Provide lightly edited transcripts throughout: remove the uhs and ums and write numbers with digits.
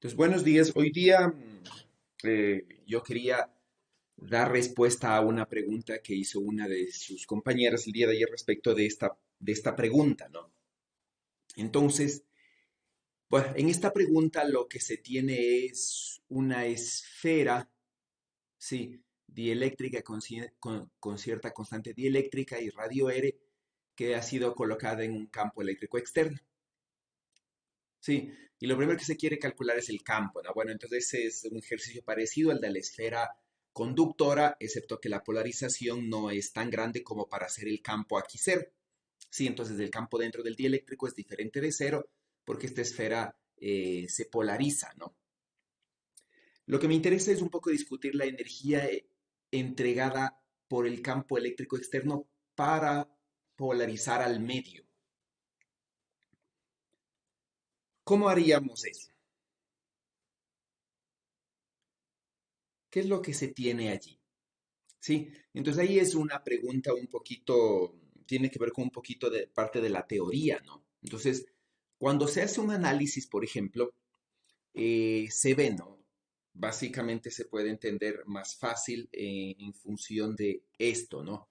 Pues buenos días. Hoy día yo quería dar respuesta a una pregunta que hizo una de sus compañeras el día de ayer respecto de esta pregunta, ¿no? Entonces, pues en esta pregunta lo que se tiene es una esfera, sí, dieléctrica con cierta constante dieléctrica y radio R que ha sido colocada en un campo eléctrico externo. Sí, y lo primero que se quiere calcular es el campo, ¿no? Bueno, entonces es un ejercicio parecido al de la esfera conductora, excepto que la polarización no es tan grande como para hacer el campo aquí cero. Sí, entonces el campo dentro del dieléctrico es diferente de cero porque esta esfera se polariza, ¿no? Lo que me interesa es un poco discutir la energía entregada por el campo eléctrico externo para polarizar al medio. ¿Cómo haríamos eso? ¿Qué es lo que se tiene allí? Sí, entonces ahí es una pregunta un poquito, tiene que ver con un poquito de parte de la teoría, ¿no? Entonces, cuando se hace un análisis, por ejemplo, se ve, ¿no? Básicamente se puede entender más fácil en función de esto, ¿no?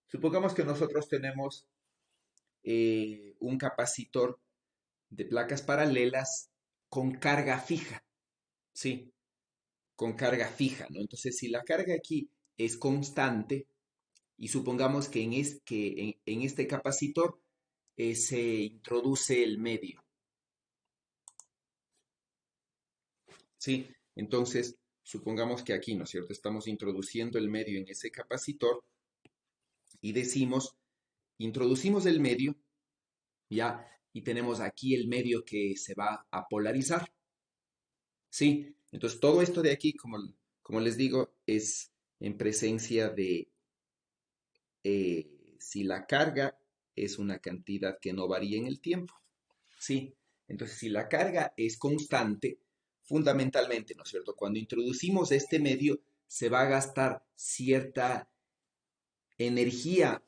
Supongamos que nosotros tenemos un capacitor de placas paralelas con carga fija, ¿sí? Con carga fija, ¿no? Entonces, si la carga aquí es constante, y supongamos que en este capacitor se introduce el medio, ¿sí? Entonces, supongamos que aquí, ¿no es cierto? Estamos introduciendo el medio en ese capacitor y decimos, introducimos el medio, ¿ya? Y tenemos aquí el medio que se va a polarizar, ¿sí? Entonces, todo esto de aquí, como les digo, es en presencia de si la carga es una cantidad que no varía en el tiempo. Sí, entonces si la carga es constante, fundamentalmente, ¿no es cierto? Cuando introducimos este medio, se va a gastar cierta energía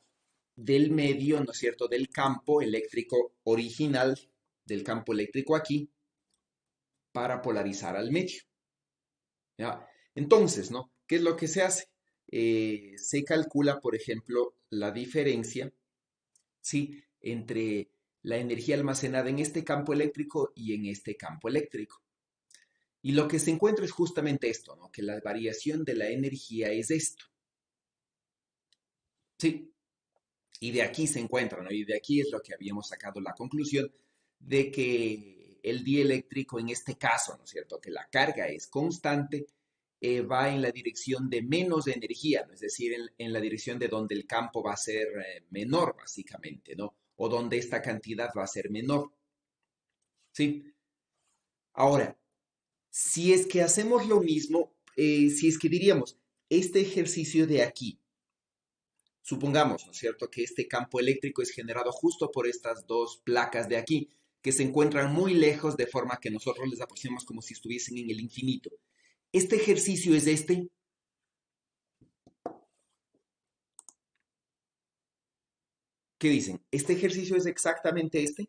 del medio, ¿no es cierto? Del campo eléctrico original, del campo eléctrico aquí, para polarizar al medio. ¿Ya? Entonces, ¿no? ¿Qué es lo que se hace? Se calcula, por ejemplo, la diferencia, ¿sí? Entre la energía almacenada en este campo eléctrico y en este campo eléctrico. Y lo que se encuentra es justamente esto, ¿no? Que la variación de la energía es esto. Sí, y de aquí se encuentra, ¿no? Y de aquí es lo que habíamos sacado la conclusión de que el dieléctrico en este caso, ¿no es cierto? Que la carga es constante, va en la dirección de menos energía, ¿no? Es decir, en la dirección de donde el campo va a ser menor, básicamente, ¿no? O donde esta cantidad va a ser menor, ¿sí? Ahora, si es que hacemos lo mismo, si es que diríamos, este ejercicio de aquí, supongamos, ¿no es cierto?, que este campo eléctrico es generado justo por estas dos placas de aquí, que se encuentran muy lejos de forma que nosotros les aproximamos como si estuviesen en el infinito. Este ejercicio es este. ¿Qué dicen? ¿Este ejercicio es exactamente este?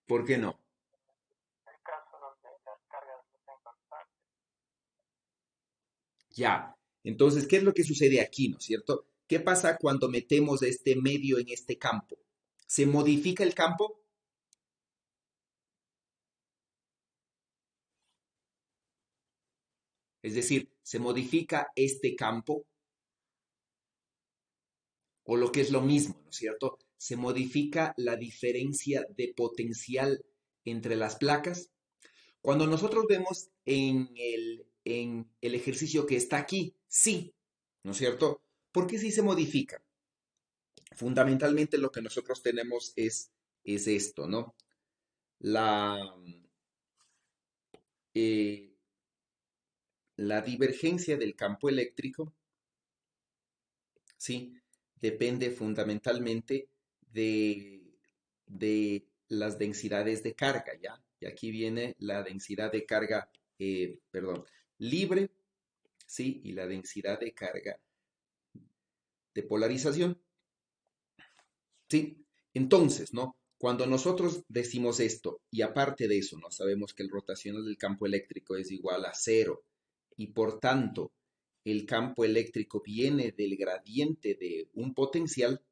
¿Por qué no? Ya. Entonces, ¿qué es lo que sucede aquí, no es cierto? ¿Qué pasa cuando metemos este medio en este campo? ¿Se modifica el campo? Es decir, ¿se modifica este campo? O lo que es lo mismo, ¿no es cierto? Se modifica la diferencia de potencial entre las placas. Cuando nosotros vemos en el ejercicio que está aquí, sí, ¿no es cierto? ¿Por qué sí se modifica? Fundamentalmente lo que nosotros tenemos es esto, ¿no? La, eh, la divergencia del campo eléctrico, ¿sí? Depende fundamentalmente de, de las densidades de carga, ¿ya? Y aquí viene la densidad de carga, perdón, libre, ¿sí? Y la densidad de carga de polarización, ¿sí? Entonces, ¿no? Cuando nosotros decimos esto, y aparte de eso, no sabemos que el rotacional del campo eléctrico es igual a cero, y por tanto, el campo eléctrico viene del gradiente de un potencial,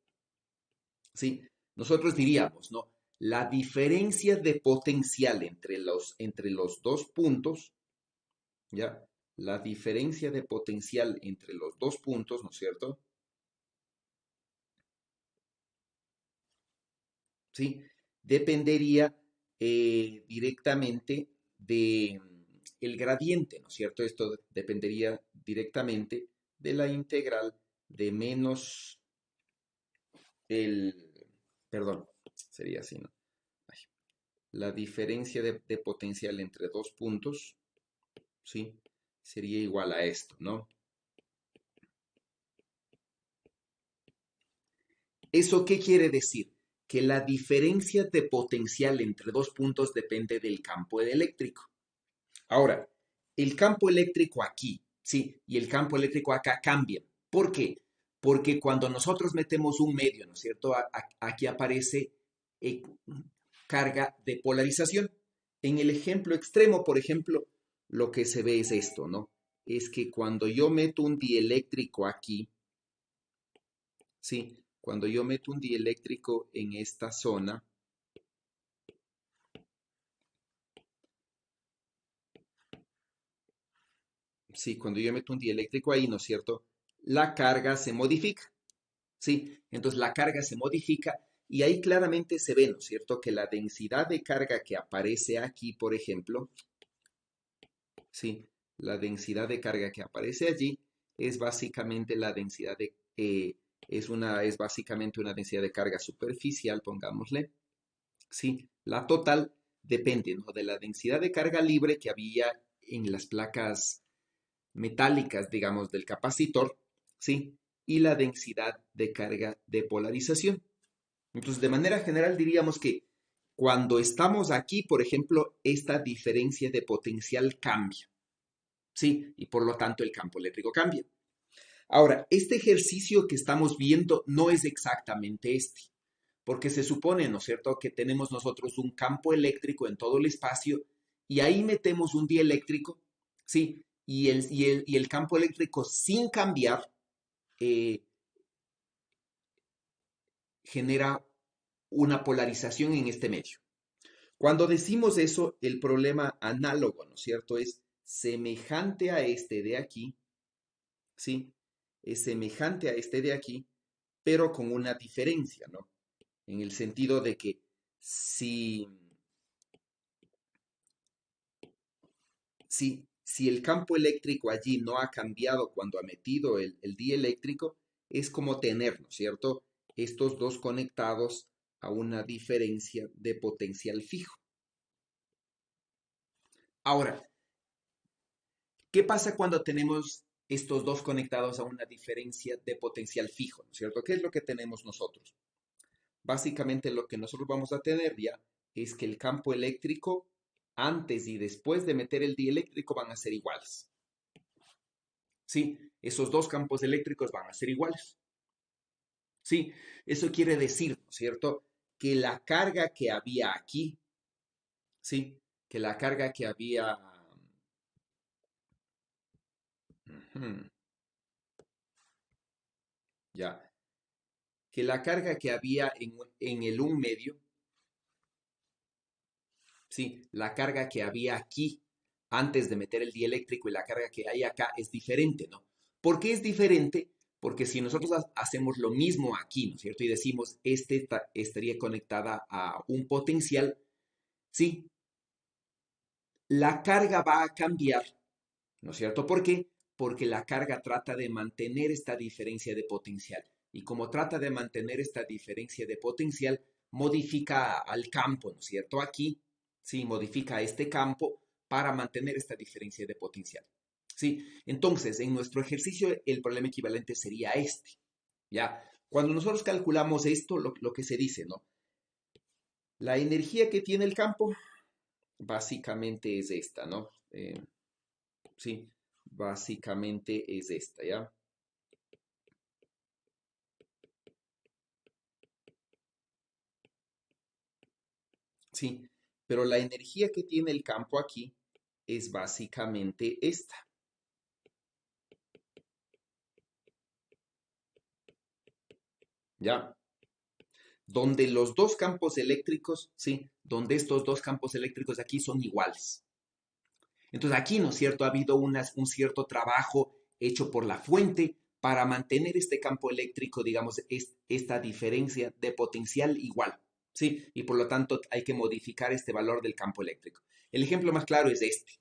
¿sí? Nosotros diríamos, ¿no? La diferencia de potencial entre los dos puntos, ¿ya? La diferencia de potencial entre los dos puntos, ¿no es cierto? ¿Sí? Dependería directamente de el gradiente, ¿no es cierto? Esto dependería directamente de la integral de menos el, perdón, sería así, ¿no? Ay, la diferencia de potencial entre dos puntos, ¿sí? Sería igual a esto, ¿no? ¿Eso qué quiere decir? Que la diferencia de potencial entre dos puntos depende del campo eléctrico. Ahora, el campo eléctrico aquí, sí, y el campo eléctrico acá cambian. ¿Por qué? Porque cuando nosotros metemos un medio, ¿no es cierto? Aquí aparece eh, carga de polarización. En el ejemplo extremo, por ejemplo, lo que se ve es esto, ¿no? Es que cuando yo meto un dieléctrico aquí, sí, cuando yo meto un dieléctrico en esta zona, sí, cuando yo meto un dieléctrico ahí, ¿no es cierto? La carga se modifica. ¿Sí? Entonces la carga se modifica y ahí claramente se ve, ¿no es cierto?, que la densidad de carga que aparece aquí, por ejemplo, ¿sí? La densidad de carga que aparece allí es básicamente la densidad de, es básicamente una densidad de carga superficial, pongámosle, ¿sí? La total depende, ¿no?, de la densidad de carga libre que había en las placas metálicas, digamos, del capacitor, ¿sí? Y la densidad de carga de polarización. Entonces, de manera general diríamos que cuando estamos aquí, por ejemplo, esta diferencia de potencial cambia, ¿sí? Y por lo tanto el campo eléctrico cambia. Ahora, este ejercicio que estamos viendo no es exactamente este, porque se supone, ¿no es cierto?, que tenemos nosotros un campo eléctrico en todo el espacio y ahí metemos un dieléctrico, ¿sí? Y el campo eléctrico sin cambiar eh, genera una polarización en este medio. Cuando decimos eso, el problema análogo, ¿no es cierto?, es semejante a este de aquí, ¿sí? Es semejante a este de aquí, pero con una diferencia, ¿no? En el sentido de que si, si el campo eléctrico allí no ha cambiado cuando ha metido el dieléctrico, es como tener, ¿no es cierto?, estos dos conectados a una diferencia de potencial fijo. Ahora, ¿qué pasa cuando tenemos estos dos conectados a una diferencia de potencial fijo? ¿No es cierto? ¿Qué es lo que tenemos nosotros? Básicamente lo que nosotros vamos a tener ya es que el campo eléctrico antes y después de meter el dieléctrico van a ser iguales. Sí, esos dos campos eléctricos van a ser iguales. Sí, eso quiere decir, ¿no es cierto?, que la carga que había aquí, sí, que la carga que había, ujú, ya, que la carga que había en el un medio, sí, la carga que había aquí antes de meter el dieléctrico y la carga que hay acá es diferente, ¿no? ¿Por qué es diferente? Porque si nosotros hacemos lo mismo aquí, ¿no es cierto? Y decimos, estaría conectada a un potencial, sí, la carga va a cambiar, ¿no es cierto? ¿Por qué? Porque la carga trata de mantener esta diferencia de potencial. Y como trata de mantener esta diferencia de potencial, modifica al campo, ¿no es cierto? Aquí, sí, modifica este campo para mantener esta diferencia de potencial. Sí, entonces en nuestro ejercicio el problema equivalente sería este. ¿Ya? Cuando nosotros calculamos esto, lo que se dice, ¿no? La energía que tiene el campo básicamente es esta, ¿no? Sí, básicamente es esta, ¿ya? ¿sí? Pero la energía que tiene el campo aquí es básicamente esta, ¿ya? Donde los dos campos eléctricos, ¿sí? Donde estos dos campos eléctricos de aquí son iguales. Entonces aquí, ¿no es cierto?, ha habido un cierto trabajo hecho por la fuente para mantener este campo eléctrico, digamos, esta diferencia de potencial igual, ¿sí? Y por lo tanto hay que modificar este valor del campo eléctrico. El ejemplo más claro es este,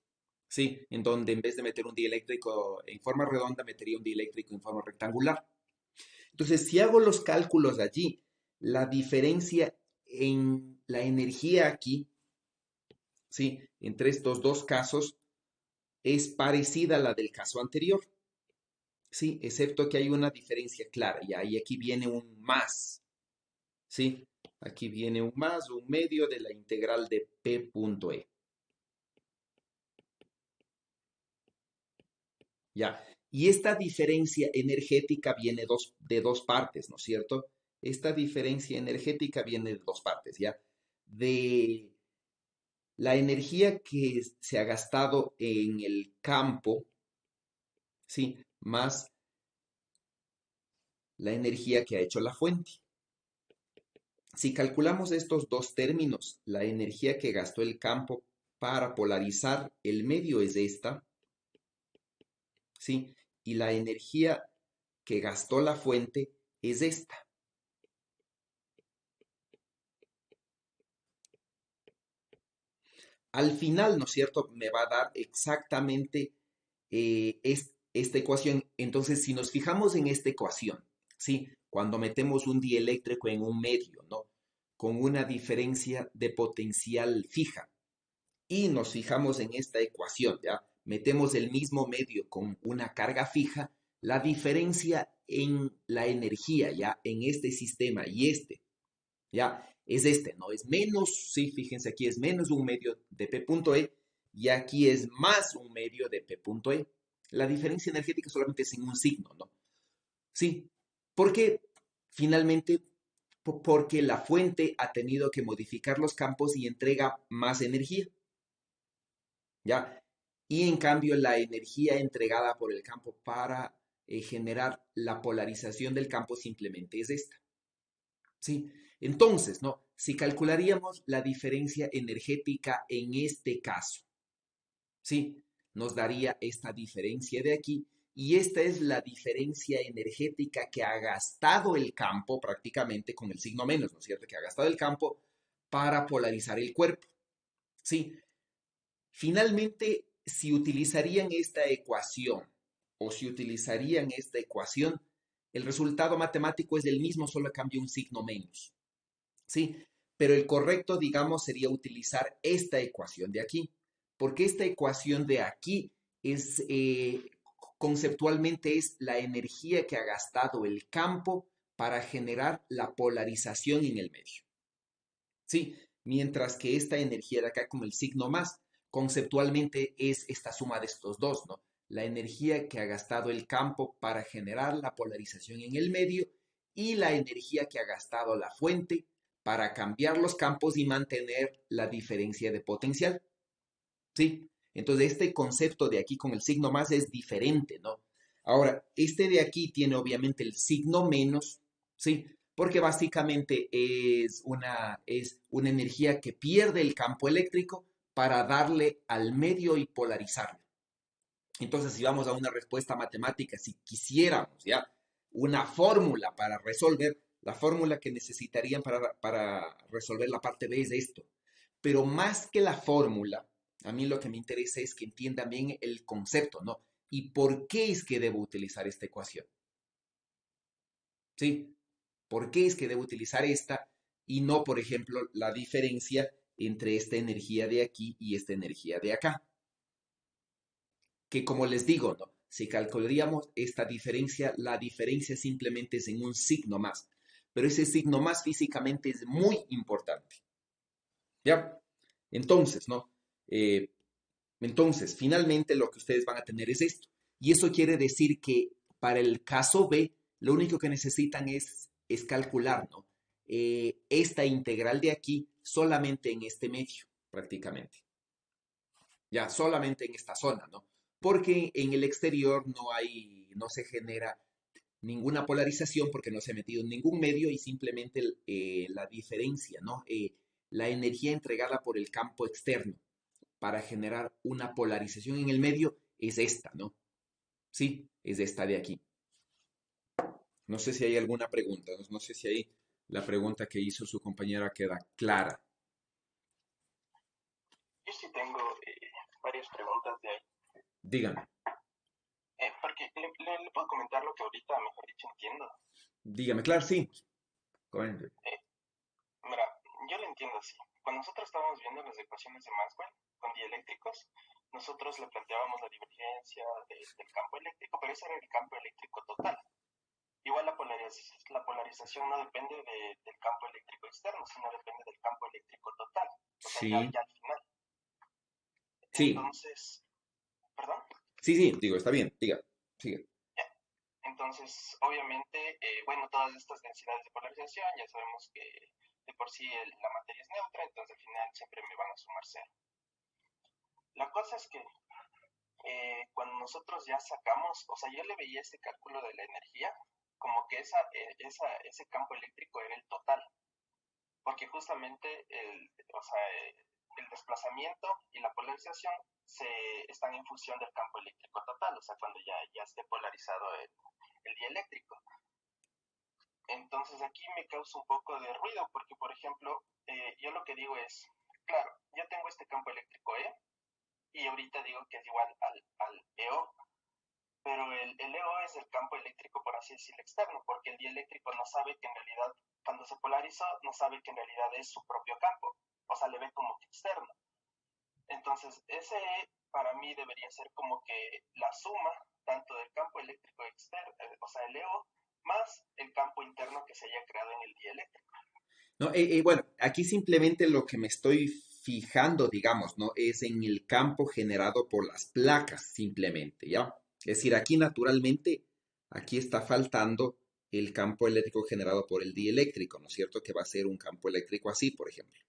¿sí? En donde en vez de meter un dieléctrico en forma redonda, metería un dieléctrico en forma rectangular. Entonces, si hago los cálculos allí, la diferencia en la energía aquí, ¿sí? Entre estos dos casos es parecida a la del caso anterior, ¿sí? Excepto que hay una diferencia clara, ya, y aquí viene un más, ¿sí? Aquí viene un más, un medio de la integral de P punto E, ya. Y esta diferencia energética viene de dos partes, ¿no es cierto? Esta diferencia energética viene de dos partes, ¿ya? De la energía que se ha gastado en el campo, ¿sí? Más la energía que ha hecho la fuente. Si calculamos estos dos términos, la energía que gastó el campo para polarizar el medio es esta, ¿sí? Y la energía que gastó la fuente es esta. Al final, ¿no es cierto?, me va a dar exactamente esta ecuación. Entonces, si nos fijamos en esta ecuación, ¿sí? Cuando metemos un dieléctrico en un medio, ¿no? Con una diferencia de potencial fija, y nos fijamos en esta ecuación, ¿ya? Metemos el mismo medio con una carga fija, la diferencia en la energía, ¿ya? En este sistema y este, ¿ya? Es este, ¿no? Es menos, sí, fíjense aquí es menos un medio de P punto E y aquí es más un medio de P punto E. La diferencia energética solamente es en un signo, ¿no? Sí, porque finalmente, porque la fuente ha tenido que modificar los campos y entrega más energía. ¿Ya? Y en cambio, la energía entregada por el campo para generar la polarización del campo simplemente es esta, ¿sí? Entonces, ¿no? Si calcularíamos la diferencia energética en este caso, ¿sí? Nos daría esta diferencia de aquí y esta es la diferencia energética que ha gastado el campo prácticamente con el signo menos, ¿no es cierto? Que ha gastado el campo para polarizar el cuerpo, ¿sí? Finalmente, si utilizarían esta ecuación o si utilizarían esta ecuación, el resultado matemático es el mismo, solo cambia un signo menos. ¿Sí? Pero el correcto, digamos, sería utilizar esta ecuación de aquí, porque esta ecuación de aquí es, conceptualmente, es la energía que ha gastado el campo para generar la polarización en el medio. ¿Sí? Mientras que esta energía de acá, como el signo más, conceptualmente es esta suma de estos dos, ¿no? La energía que ha gastado el campo para generar la polarización en el medio y la energía que ha gastado la fuente para cambiar los campos y mantener la diferencia de potencial, ¿sí? Entonces, este concepto de aquí con el signo más es diferente, ¿no? Ahora, este de aquí tiene obviamente el signo menos, ¿sí? Porque básicamente es una energía que pierde el campo eléctrico para darle al medio y polarizarlo. Entonces, si vamos a una respuesta matemática, si quisiéramos, ¿ya? Una fórmula para resolver, la fórmula que necesitarían para resolver la parte B es esto. Pero más que la fórmula, a mí lo que me interesa es que entiendan bien el concepto, ¿no? ¿Y por qué es que debo utilizar esta ecuación? ¿Sí? ¿Por qué es que debo utilizar esta y no, por ejemplo, la diferencia entre esta energía de aquí y esta energía de acá? Que como les digo, ¿no? Si calcularíamos esta diferencia, la diferencia simplemente es en un signo más. Pero ese signo más físicamente es muy importante. ¿Ya? Entonces, ¿no? Eh, entonces, finalmente lo que ustedes van a tener es esto. Y eso quiere decir que para el caso B, lo único que necesitan es calcular, ¿no? esta integral de aquí solamente en este medio, prácticamente. Ya, solamente en esta zona, ¿no? Porque en el exterior no se genera ninguna polarización porque no se ha metido en ningún medio y simplemente la diferencia, ¿no? La energía entregada por el campo externo para generar una polarización en el medio es esta, ¿no? Sí, es esta de aquí. No sé si hay alguna pregunta, no sé si ahí la pregunta que hizo su compañera queda clara. Yo sí tengo varias preguntas de ahí. Dígame, Porque le puedo comentar lo que ahorita, mejor dicho, entiendo. dígame, claro, sí. Comente. Eh, Mira, yo lo entiendo así. Cuando nosotros estábamos viendo las ecuaciones de Maxwell con dieléctricos, nosotros le planteábamos la divergencia del campo eléctrico, pero ese era el campo eléctrico total. Igual la polarización no depende del campo eléctrico externo, sino depende del campo eléctrico total. O sea, Sí, ya al final. sí, Entonces, ¿perdón? sí, sí, digo, está bien, diga, siga. Ya. Entonces, obviamente, bueno, todas estas densidades de polarización, ya sabemos que de por sí la materia es neutra, entonces al final siempre me van a sumar cero. La cosa es que cuando nosotros ya sacamos, o sea, yo le veía este cálculo de la energía como que ese campo eléctrico era el total, porque justamente o sea, el desplazamiento y la polarización están en función del campo eléctrico total, o sea, cuando ya esté polarizado el dieléctrico. Entonces aquí me causa un poco de ruido porque, por ejemplo, yo lo que digo es, claro, yo tengo este campo eléctrico E y ahorita digo que es igual al EO, pero el EO es el campo eléctrico, por así decirlo, externo, porque el dieléctrico no sabe que en realidad, cuando se polarizó, no sabe que en realidad es su propio campo, o sea, le ve como que externo. Entonces, ese E para mí debería ser como que la suma tanto del campo eléctrico externo, o sea, el EO, más el campo interno que se haya creado en el dieléctrico. No, bueno, aquí simplemente lo que me estoy fijando, digamos, ¿no? Es en el campo generado por las placas, simplemente, ¿ya? Es decir, aquí naturalmente, aquí está faltando el campo eléctrico generado por el dieléctrico, ¿no es cierto? Que va a ser un campo eléctrico así, por ejemplo.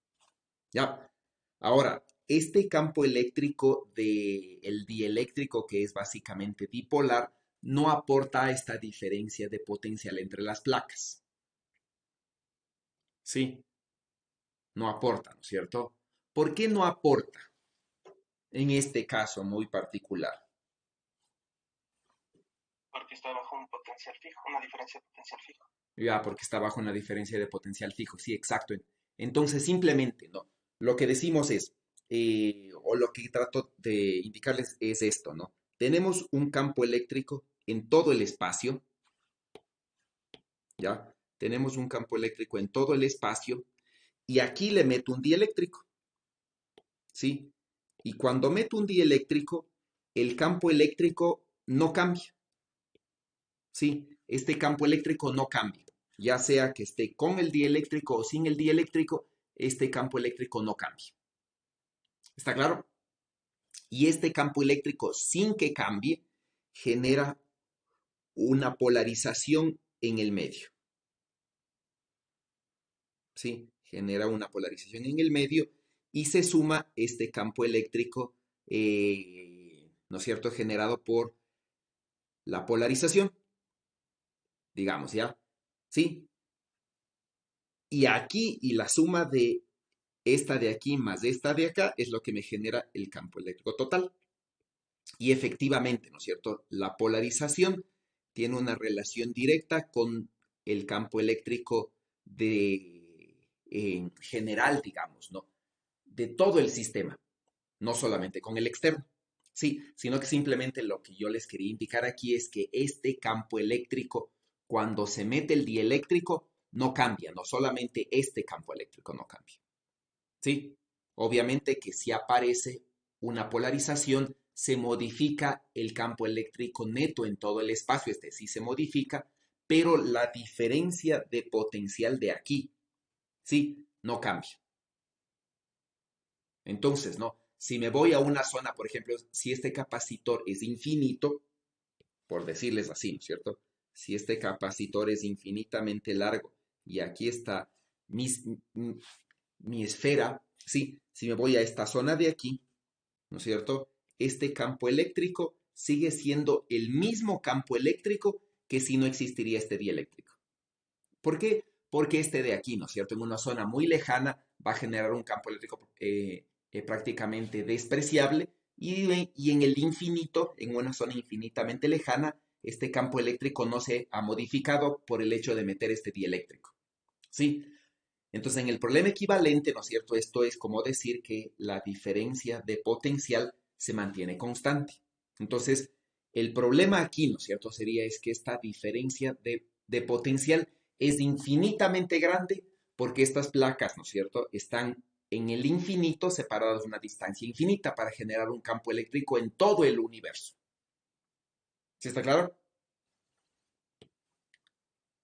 ¿Ya? Ahora, este campo eléctrico del dieléctrico, que es básicamente bipolar, no aporta esta diferencia de potencial entre las placas. Sí, no aporta, ¿no es cierto? ¿Por qué no aporta en este caso muy particular? Porque está bajo un potencial fijo, una diferencia de potencial fijo. Ya, porque está bajo una diferencia de potencial fijo. Sí, exacto. Entonces, simplemente, ¿no? Lo que decimos es, o lo que trato de indicarles es esto, ¿no? Tenemos un campo eléctrico en todo el espacio, ¿ya? Tenemos un campo eléctrico en todo el espacio y aquí le meto un dieléctrico, ¿sí? Y cuando meto un dieléctrico, el campo eléctrico no cambia, ¿sí? Este campo eléctrico no cambia, ya sea que esté con el dieléctrico o sin el dieléctrico, este campo eléctrico no cambia. ¿Está claro? Y este campo eléctrico, sin que cambie, genera una polarización en el medio, ¿sí? Genera una polarización en el medio y se suma este campo eléctrico, ¿no es cierto?, generado por la polarización, digamos, ¿ya? ¿Sí? Y aquí, y la suma de esta de aquí más de esta de acá es lo que me genera el campo eléctrico total. Y efectivamente, ¿no es cierto? La polarización tiene una relación directa con el campo eléctrico en general, digamos, ¿no? De todo el sistema, no solamente con el externo. Sí, sino que simplemente lo que yo les quería indicar aquí es que este campo eléctrico, cuando se mete el dieléctrico, no cambia, no solamente este campo eléctrico no cambia. ¿Sí? Obviamente que si aparece una polarización, se modifica el campo eléctrico neto en todo el espacio, este sí se modifica, pero la diferencia de potencial de aquí, ¿sí? No cambia. Entonces, ¿no? Si me voy a una zona, por ejemplo, si este capacitor es infinito, por decirles así, ¿no es cierto? Si este capacitor es infinitamente largo y aquí está mis- m- mi esfera, ¿sí? Si me voy a esta zona de aquí, ¿no es cierto? Este campo eléctrico sigue siendo el mismo campo eléctrico que si no existiría este dieléctrico. ¿Por qué? Porque este de aquí, ¿no es cierto? En una zona muy lejana va a generar un campo eléctrico prácticamente despreciable y en el infinito, en una zona infinitamente lejana, este campo eléctrico no se ha modificado por el hecho de meter este dieléctrico. ¿Sí? Entonces, en el problema equivalente, ¿no es cierto? Esto es como decir que la diferencia de potencial se mantiene constante. Entonces, el problema aquí, ¿no es cierto? Sería es que esta diferencia de potencial es infinitamente grande porque estas placas, ¿no es cierto? Están en el infinito separadas de una distancia infinita para generar un campo eléctrico en todo el universo. ¿Sí está claro?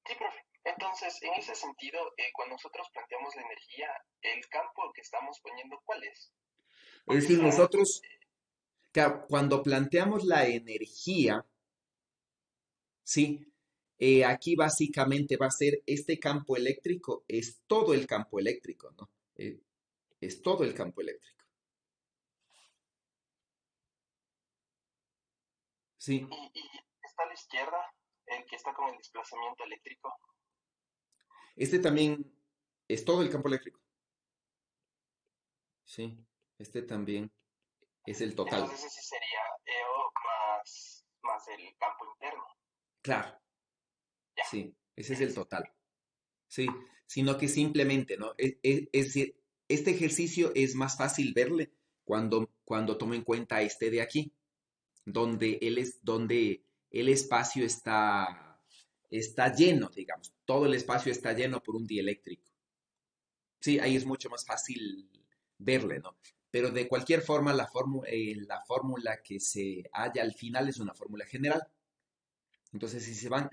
Sí, profe. Entonces, en ese sentido, cuando nosotros planteamos la energía, el campo que estamos poniendo, ¿cuál es? Es Porque decir, está, nosotros, claro, cuando planteamos la energía, ¿sí? Aquí básicamente va a ser este campo eléctrico, es todo el campo eléctrico, ¿no? Es todo el campo eléctrico. Sí, y está a la izquierda, el que está con el desplazamiento eléctrico. este también es todo el campo eléctrico. Sí, este también es el total. Entonces ese sería EO más el campo interno. Claro, Ya, sí, ese es el listo. total. Sí, sino que simplemente, ¿no? Es decir, este ejercicio es más fácil verle cuando tomo en cuenta este de aquí, donde el espacio está lleno, digamos. Todo el espacio está lleno por un dieléctrico. Sí, ahí es mucho más fácil verle, ¿no? Pero de cualquier forma, la fórmula que se halla al final es una fórmula general. Entonces, si se van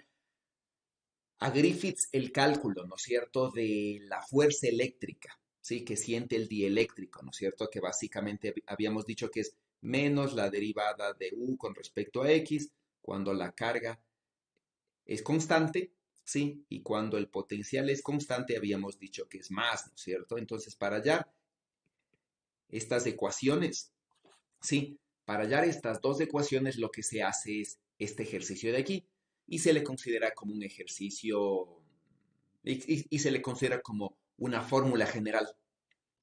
a Griffiths, el cálculo, ¿no es cierto?, de la fuerza eléctrica, ¿sí?, que siente el dieléctrico, ¿no es cierto?, que básicamente habíamos dicho que es menos la derivada de U con respecto a X, cuando la carga es constante, ¿sí? Y cuando el potencial es constante, habíamos dicho que es más, ¿no es cierto? Entonces, para hallar estas ecuaciones, ¿sí? Para hallar estas dos ecuaciones, lo que se hace es este ejercicio de aquí y se le considera como un ejercicio y se le considera como una fórmula general.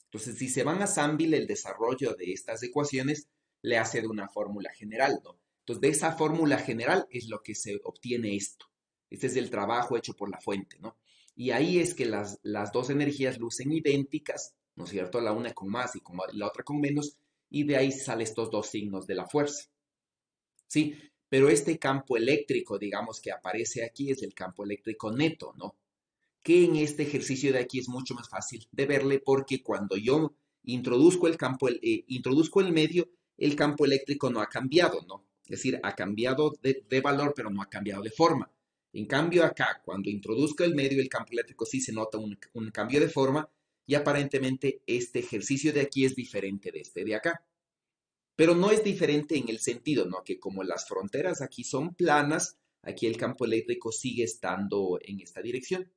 Entonces, si se van a Sambil, el desarrollo de estas ecuaciones le hace de una fórmula general, ¿no? Entonces, de esa fórmula general es lo que se obtiene esto. Este es el trabajo hecho por la fuente, ¿no? Y ahí es que las dos energías lucen idénticas, ¿no es cierto? La una con más y con la otra con menos, y de ahí salen estos dos signos de la fuerza, ¿sí? Pero este campo eléctrico, digamos, que aparece aquí es el campo eléctrico neto, ¿no? Que en este ejercicio de aquí es mucho más fácil de verle porque cuando yo introduzco el medio, el campo eléctrico no ha cambiado, ¿no? Es decir, ha cambiado de valor, pero no ha cambiado de forma. En cambio, acá, cuando introduzco el medio, el campo eléctrico sí se nota un cambio de forma y aparentemente este ejercicio de aquí es diferente de este de acá. Pero no es diferente en el sentido, ¿no? Que como las fronteras aquí son planas, aquí el campo eléctrico sigue estando en esta dirección.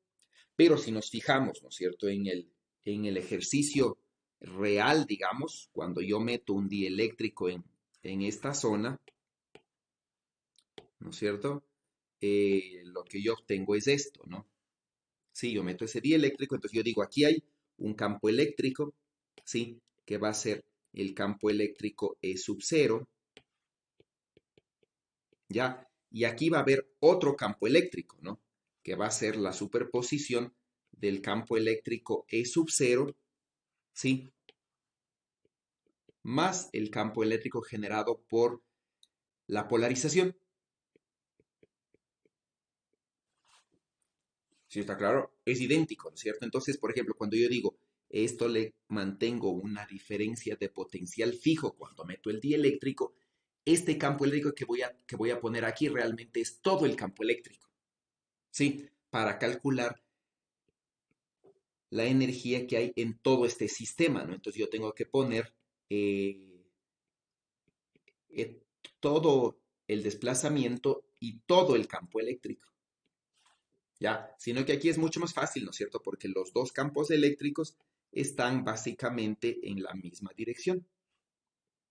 Pero si nos fijamos, ¿no es cierto?, en el ejercicio real, digamos, cuando yo meto un dieléctrico en esta zona, ¿no es cierto? Lo que yo obtengo es esto, ¿no? Sí, yo meto ese dieléctrico, entonces yo digo, aquí hay un campo eléctrico, ¿sí? Que va a ser el campo eléctrico E sub cero, ¿ya? Y aquí va a haber otro campo eléctrico, ¿no? Que va a ser la superposición del campo eléctrico E sub cero, ¿sí? Más el campo eléctrico generado por la polarización. ¿Sí está claro? Es idéntico, ¿no es cierto? Entonces, por ejemplo, cuando yo digo, esto le mantengo una diferencia de potencial fijo cuando meto el dieléctrico, este campo eléctrico que voy a poner aquí realmente es todo el campo eléctrico, ¿sí? Para calcular la energía que hay en todo este sistema, ¿no? Entonces yo tengo que poner eh, todo el desplazamiento y todo el campo eléctrico. ¿ya? Sino que aquí es mucho más fácil, ¿no es cierto? Porque los dos campos eléctricos están básicamente en la misma dirección,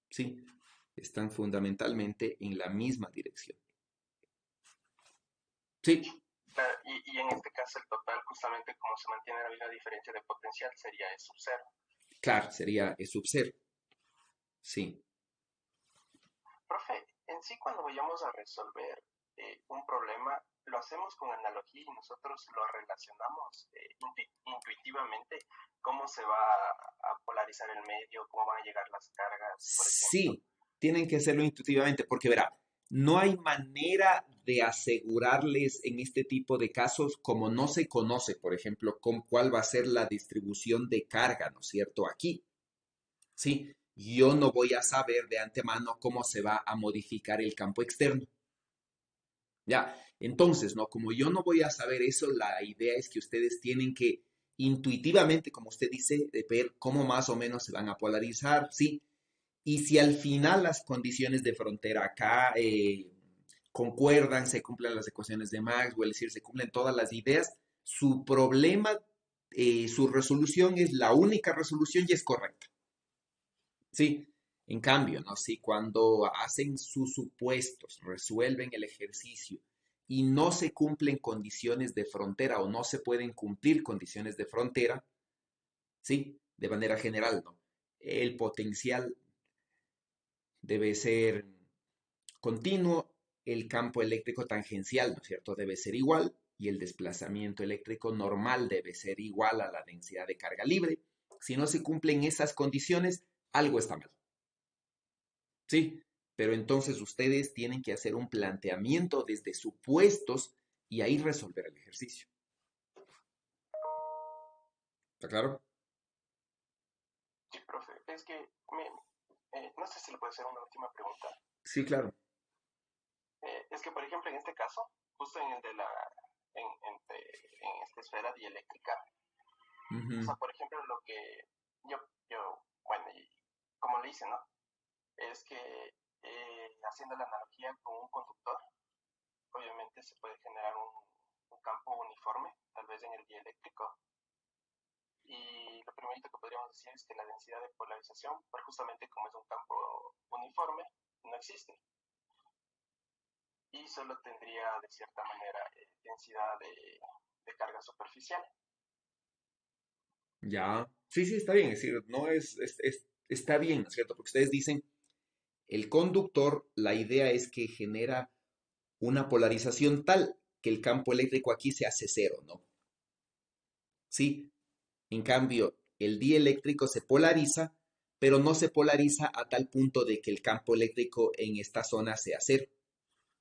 ¿sí? Están fundamentalmente en la misma dirección. Sí, Y en este caso el total, justamente como se mantiene la misma diferencia de potencial, sería E sub cero. claro, sería E sub 0, sí. Profe, en sí cuando vayamos a resolver un problema, lo hacemos con analogía y nosotros lo relacionamos intuitivamente, cómo se va a polarizar el medio, cómo van a llegar las cargas, por ejemplo. Sí, tienen que hacerlo intuitivamente, porque verá, no hay manera de asegurarles en este tipo de casos, como no se conoce, por ejemplo, con cuál va a ser la distribución de carga, ¿no es cierto? Aquí, sí, yo no voy a saber de antemano cómo se va a modificar el campo externo. Ya, entonces, ¿no? Como yo no voy a saber eso, la idea es que ustedes tienen que intuitivamente, como usted dice, de ver cómo más o menos se van a polarizar, ¿sí? Y si al final las condiciones de frontera acá concuerdan, se cumplen las ecuaciones de Maxwell, es decir, se cumplen todas las ideas, su problema, su resolución es la única resolución y es correcta. Sí, en cambio, ¿no? Si cuando hacen sus supuestos, resuelven el ejercicio y no se cumplen condiciones de frontera o no se pueden cumplir condiciones de frontera, ¿sí? De manera general, ¿no? El potencial debe ser continuo, el campo eléctrico tangencial, ¿no es cierto? Debe ser igual y el desplazamiento eléctrico normal debe ser igual a la densidad de carga libre. Si no se cumplen esas condiciones, algo está mal. Sí, pero entonces ustedes tienen que hacer un planteamiento desde supuestos y ahí resolver el ejercicio. ¿Está claro? Sí, profe, es que no sé si le puedo hacer una última pregunta. Sí, claro. Es que, por ejemplo, en este caso, justo en el de en esta esfera dieléctrica, o Ujú. sea, por ejemplo, lo que yo, bueno, y como le hice, ¿no? Es que haciendo la analogía con un conductor, obviamente se puede generar un campo uniforme, tal vez en el dieléctrico, y lo primerito que podríamos decir es que la densidad de polarización, pues justamente como es un campo uniforme, no existe, y solo tendría de cierta manera densidad de carga superficial. Ya. Sí, sí, está bien. Es decir, no está bien, ¿no es cierto? Porque ustedes dicen, el conductor, la idea es que genera una polarización tal que el campo eléctrico aquí se hace cero, ¿no? Sí. En cambio, el dieléctrico se polariza, pero no se polariza a tal punto de que el campo eléctrico en esta zona sea cero.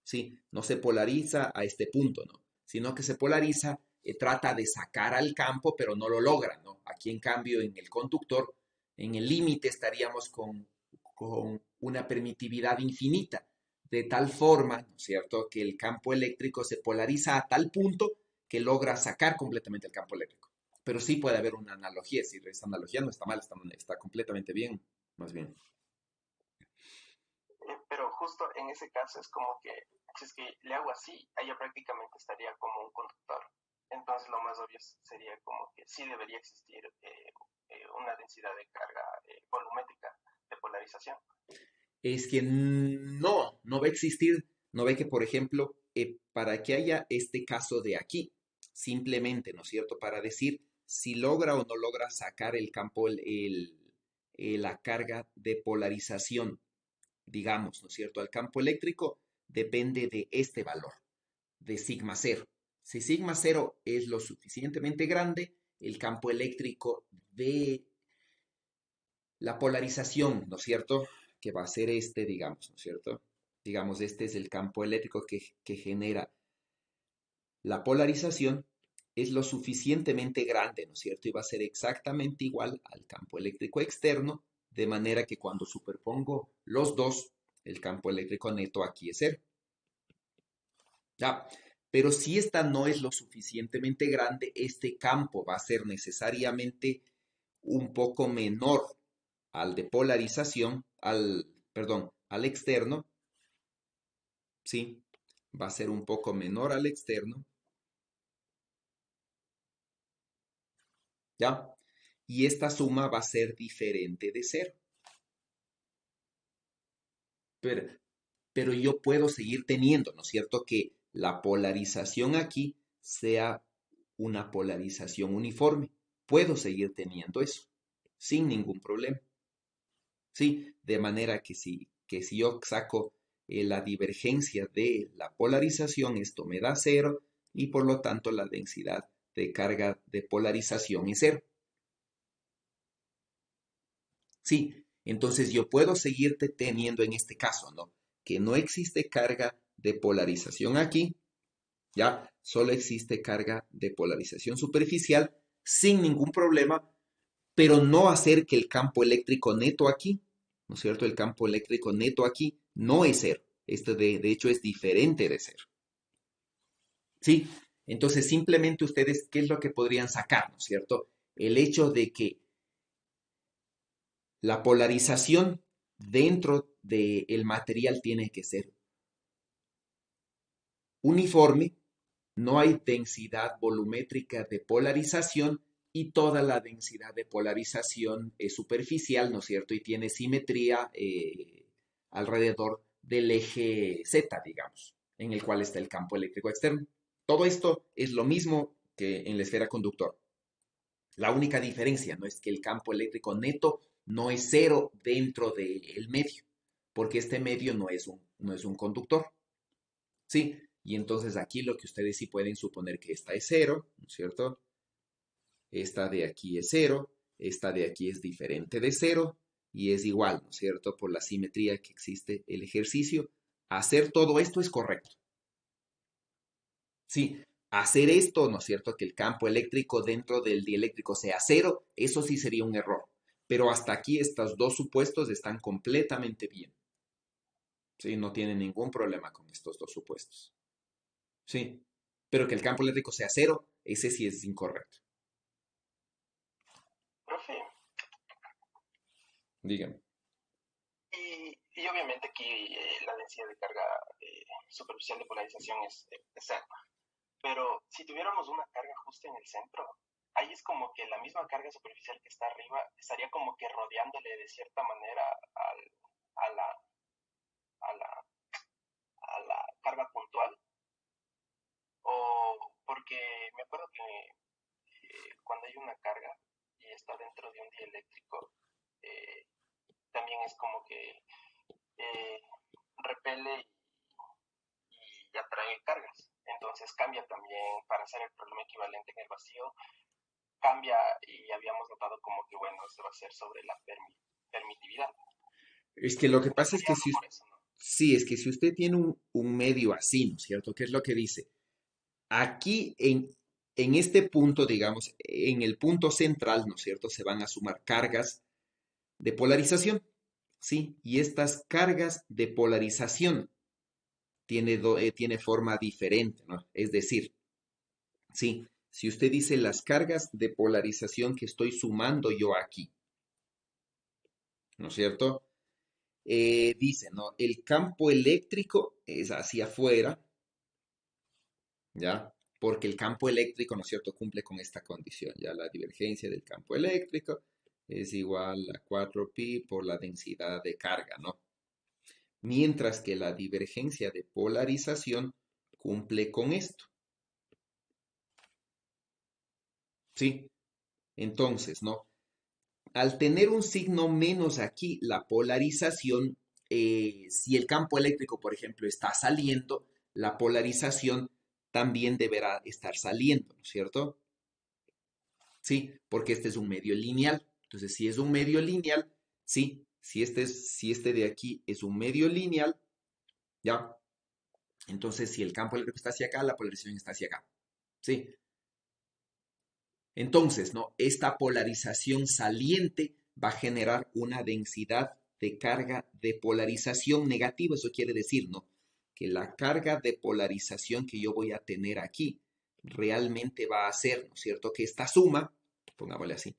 ¿Sí? No se polariza a este punto, ¿no? Sino que se polariza, trata de sacar al campo, pero no lo logra, ¿no? Aquí, en cambio, en el conductor, en el límite estaríamos con una permitividad infinita, de tal forma, ¿no es cierto?, que el campo eléctrico se polariza a tal punto que logra sacar completamente el campo eléctrico. Pero sí puede haber una analogía, es decir, esa analogía no está mal, está completamente bien, más bien. Pero justo en ese caso es como que, si es que le hago así, ella prácticamente estaría como un conductor. Entonces lo más obvio sería como que sí debería existir una densidad de carga volumétrica de polarización. Es que no va a existir, no ve que, por ejemplo, para que haya este caso de aquí, simplemente, ¿no es cierto?, para decir si logra o no logra sacar el campo, la carga de polarización, digamos, ¿no es cierto?, al campo eléctrico, depende de este valor, de sigma cero. Si sigma cero es lo suficientemente grande, el campo eléctrico de la polarización, ¿no es cierto? Que va a ser este, digamos, ¿no es cierto? Digamos, este es el campo eléctrico que genera la polarización, es lo suficientemente grande, ¿no es cierto? Y va a ser exactamente igual al campo eléctrico externo, de manera que cuando superpongo los dos, el campo eléctrico neto aquí es cero. Ya, pero si esta no es lo suficientemente grande, este campo va a ser necesariamente un poco menor al de polarización, perdón, al externo, ¿sí? Va a ser un poco menor al externo ¿ya? Y esta suma va a ser diferente de cero. Pero, pero yo puedo seguir teniendo, ¿no es cierto?, que la polarización aquí sea una polarización uniforme. Puedo seguir teniendo eso, sin ningún problema. ¿Sí? De manera que si yo saco la divergencia de la polarización, esto me da cero y por lo tanto la densidad de carga de polarización es cero. Sí, entonces yo puedo seguirte teniendo en este caso, ¿no? Que no existe carga de polarización aquí, ¿ya? Solo existe carga de polarización superficial sin ningún problema, pero no hacer que el campo eléctrico neto aquí, ¿no es cierto? El campo eléctrico neto aquí no es cero. Este de hecho es diferente de cero. ¿Sí? Entonces simplemente ustedes, ¿qué es lo que podrían sacar? ¿No es cierto? El hecho de que la polarización dentro del material tiene que ser uniforme, no hay densidad volumétrica de polarización y toda la densidad de polarización es superficial, ¿no es cierto? Y tiene simetría alrededor del eje Z, digamos, en el cual está el campo eléctrico externo. Todo esto es lo mismo que en la esfera conductor. La única diferencia no es que el campo eléctrico neto no es cero dentro del medio, porque este medio no es un conductor. ¿Sí? Y entonces aquí lo que ustedes sí pueden suponer que esta es cero, ¿no es cierto? Esta de aquí es cero, esta de aquí es diferente de cero y es igual, ¿no es cierto? Por la simetría que existe el ejercicio. Hacer todo esto es correcto. Sí, hacer esto, ¿no es cierto? Que el campo eléctrico dentro del dieléctrico sea cero, eso sí sería un error. Pero hasta aquí estos dos supuestos están completamente bien. Sí, no tienen ningún problema con estos dos supuestos. Sí, pero que el campo eléctrico sea cero, ese sí es incorrecto. Profe, Dígame. y obviamente aquí la densidad de carga superficial de polarización es cero. Pero si tuviéramos una carga justo en el centro, ahí es como que la misma carga superficial que está arriba estaría como que rodeándole de cierta manera a, la, a, la, a la carga puntual. O porque me acuerdo que cuando hay una carga y está dentro de un dieléctrico, eh, también es como que eh, repele y atrae cargas. Entonces cambia también, para hacer el problema equivalente en el vacío, cambia y habíamos notado como que, bueno, esto va a ser sobre la permitividad. Es que lo que Entonces pasa es sería que algo si, por eso, ¿no? sí, es que si usted tiene un medio así, ¿no es cierto? ¿Qué es lo que dice? Aquí en este punto, digamos, en el punto central, ¿no es cierto? Se van a sumar cargas de polarización, ¿sí? Y estas cargas de polarización tiene forma diferente, ¿no? Es decir, sí, si usted dice las cargas de polarización que estoy sumando yo aquí, ¿no es cierto? Dice, ¿no? El campo eléctrico es hacia afuera, ¿ya? Porque el campo eléctrico, ¿no es cierto?, cumple con esta condición, ¿ya? La divergencia del campo eléctrico es igual a 4pi por la densidad de carga, ¿no? Mientras que la divergencia de polarización cumple con esto, ¿sí? Entonces, ¿no? Al tener un signo menos aquí, la polarización, si el campo eléctrico, por ejemplo, está saliendo, la polarización también deberá estar saliendo, ¿no es cierto? Sí, porque este es un medio lineal. Entonces, si es un medio lineal, sí, si este de aquí es un medio lineal, ¿ya? Entonces, si el campo eléctrico está hacia acá, la polarización está hacia acá. Sí. Entonces, ¿no? Esta polarización saliente va a generar una densidad de carga de polarización negativa. Eso quiere decir, ¿no? Que la carga de polarización que yo voy a tener aquí realmente va a ser, ¿no es cierto? Que esta suma, pongámosle así,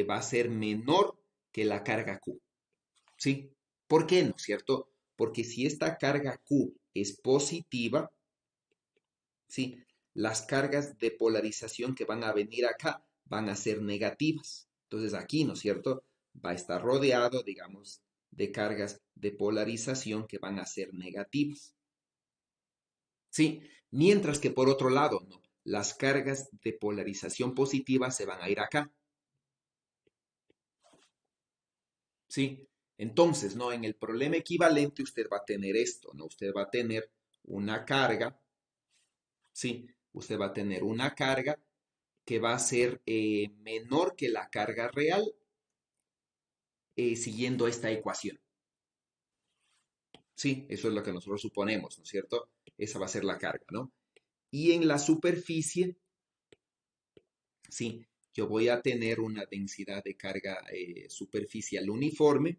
va a ser menor que la carga Q. ¿Sí? ¿Por qué, no es cierto? Porque si esta carga Q es positiva, ¿sí? Las cargas de polarización que van a venir acá van a ser negativas. Entonces aquí, ¿no es cierto? Va a estar rodeado, digamos, de cargas de polarización que van a ser negativas. ¿Sí? Mientras que por otro lado, ¿no? Las cargas de polarización positiva se van a ir acá. ¿Sí? Entonces, ¿no? En el problema equivalente usted va a tener esto, ¿no? Usted va a tener una carga, ¿sí? Usted va a tener una carga que va a ser menor que la carga real siguiendo esta ecuación. Sí, eso es lo que nosotros suponemos, ¿no es cierto? Esa va a ser la carga, ¿no? Y en la superficie, sí, yo voy a tener una densidad de carga superficial uniforme,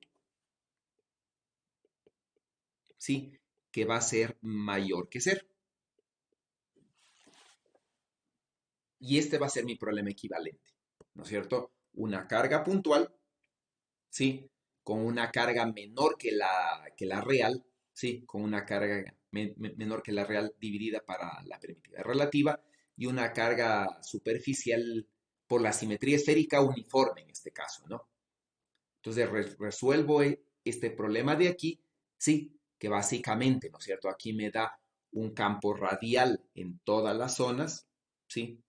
sí, que va a ser mayor que cero. Y este va a ser mi problema equivalente, ¿no es cierto? Una carga puntual, ¿sí? Con una carga menor que la real, ¿sí? Con una carga menor que la real dividida para la permitida relativa y una carga superficial por la simetría esférica uniforme en este caso, ¿no? Entonces resuelvo este problema de aquí, sí, que básicamente, ¿no es cierto? Aquí me da un campo radial en todas las zonas, ¿sí?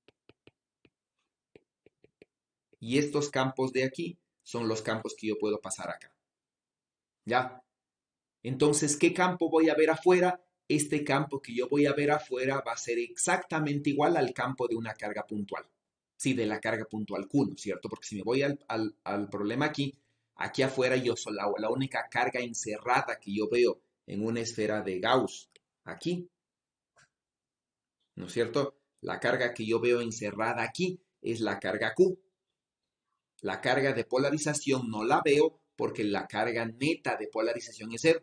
Y estos campos de aquí son los campos que yo puedo pasar acá. ¿Ya? Entonces, ¿qué campo voy a ver afuera? Este campo que yo voy a ver afuera va a ser exactamente igual al campo de una carga puntual. Sí, de la carga puntual Q, ¿no es cierto? Porque si me voy al problema aquí, aquí afuera yo soy la única carga encerrada que yo veo en una esfera de Gauss. Aquí, ¿no es cierto? La carga que yo veo encerrada aquí es la carga Q. La carga de polarización no la veo porque la carga neta de polarización es cero.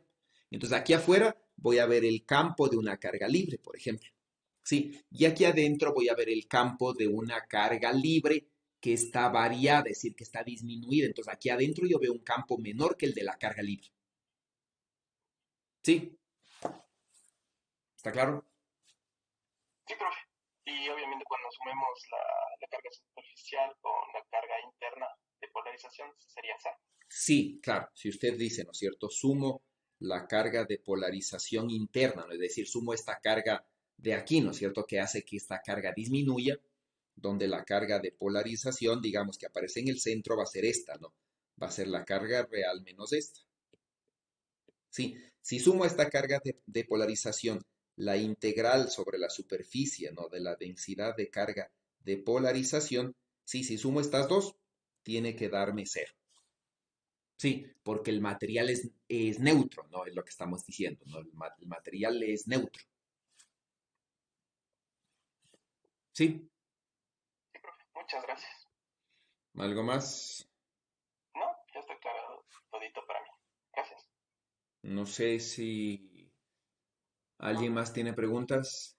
Entonces aquí afuera voy a ver el campo de una carga libre, por ejemplo. ¿Sí? Y aquí adentro voy a ver el campo de una carga libre que está variada, es decir, que está disminuida. Entonces aquí adentro yo veo un campo menor que el de la carga libre. ¿Sí? ¿Está claro? Sí, profe. Y obviamente cuando sumemos la carga superficial con la carga interna de polarización sería cero. Sí, claro. Si usted dice, ¿no es cierto? Sumo la carga de polarización interna, ¿no? Es decir, sumo esta carga de aquí, ¿no es cierto? Que hace que esta carga disminuya, donde la carga de polarización, digamos que aparece en el centro, va a ser esta, ¿no? Va a ser la carga real menos esta. Sí, si sumo esta carga de polarización, la integral sobre la superficie, ¿no? De la densidad de carga de polarización, sí, si sumo estas dos, tiene que darme cero. Sí, porque el material es neutro, ¿no? Es lo que estamos diciendo, ¿no? El material es neutro. Sí, Sí, profe. Muchas gracias. ¿algo más? No, ya está claro todito para mí. Gracias. No sé si alguien más tiene preguntas.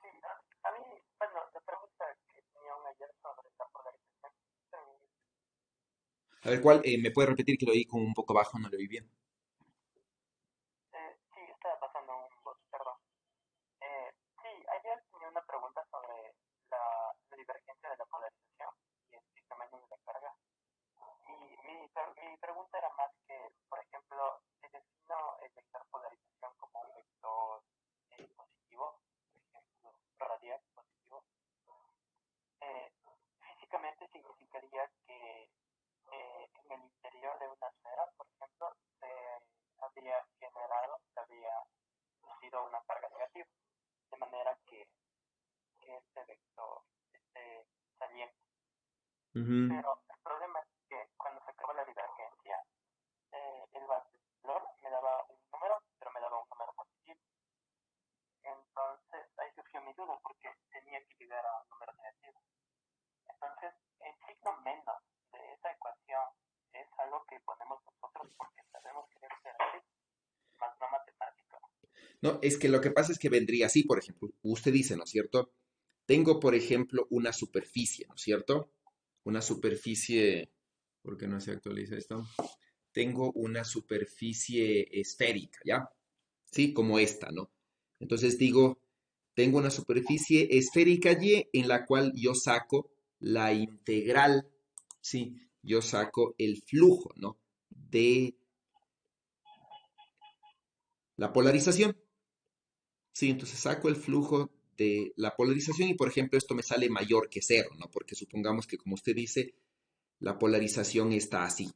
Sí, a mí, bueno, la pregunta que tenía una ayer sobre la polarización. A ver, ¿cuál? ¿Me puede repetir que lo oí como un poco bajo? No lo oí bien. Sí, estaba pasando un bot, perdón. Sí, ayer tenía una pregunta sobre la divergencia de la polarización y el tamaño de la carga. Y mi pregunta era más que, por ejemplo, si defino el vector polarización como un vector positivo, por ejemplo, radial positivo, eh, físicamente significaría que en el interior de una esfera, por ejemplo, se habría sido una carga negativa, de manera que este vector esté saliente. Ujú. Pero el problema es que cuando se acaba la divergencia, el valor me daba un número, pero me daba un número positivo. Entonces ahí surgió mi duda porque tenía que llegar a un número negativo. Entonces el signo menos de esa ecuación es algo que ponemos nosotros porque sabemos que debe ser así, más no matemático. No, es que lo que pasa es que vendría así, por ejemplo, usted dice, ¿no es cierto? Tengo, por ejemplo, una superficie, ¿no es cierto? Una superficie, ¿por qué no se actualiza esto? Tengo una superficie esférica, ¿ya? Sí, como esta, ¿no? Entonces digo, tengo una superficie esférica Y en la cual yo saco la integral, ¿sí? Yo saco el flujo, ¿no? De la polarización, ¿sí? Entonces saco el flujo de la polarización y, por ejemplo, esto me sale mayor que cero, ¿no? Porque supongamos que, como usted dice, la polarización está así,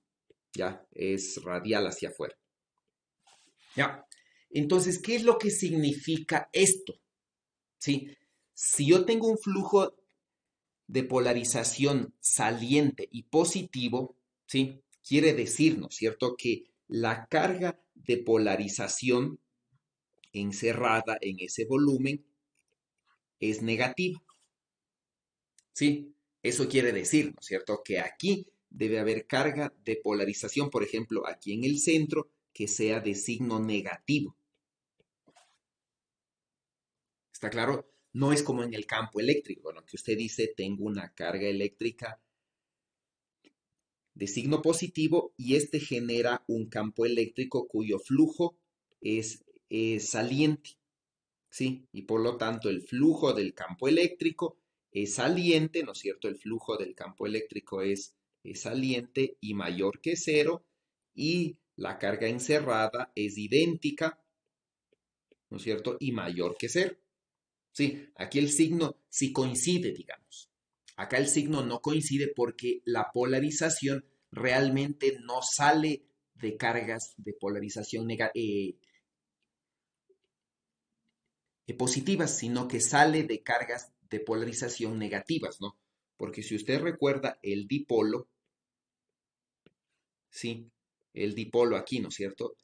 ¿ya? Es radial hacia afuera, ¿ya? Entonces, ¿qué es lo que significa esto? ¿Sí? Si yo tengo un flujo de polarización saliente y positivo, ¿sí? Quiere decir, ¿no es cierto?, que la carga de polarización encerrada en ese volumen es negativa, ¿sí? Eso quiere decir, ¿no es cierto?, que aquí debe haber carga de polarización, por ejemplo, aquí en el centro, que sea de signo negativo. ¿Está claro? No es como en el campo eléctrico, bueno, que usted dice, tengo una carga eléctrica de signo positivo y este genera un campo eléctrico cuyo flujo es saliente, ¿sí? Y por lo tanto el flujo del campo eléctrico es saliente, ¿no es cierto? El flujo del campo eléctrico es saliente y mayor que cero y la carga encerrada es idéntica, ¿no es cierto? Y mayor que cero. Sí, aquí el signo sí coincide, digamos. Acá el signo no coincide porque la polarización realmente no sale de cargas de polarización positivas, sino que sale de cargas de polarización negativas, ¿no? Porque si usted recuerda el dipolo, ¿sí? El dipolo aquí, ¿no es cierto?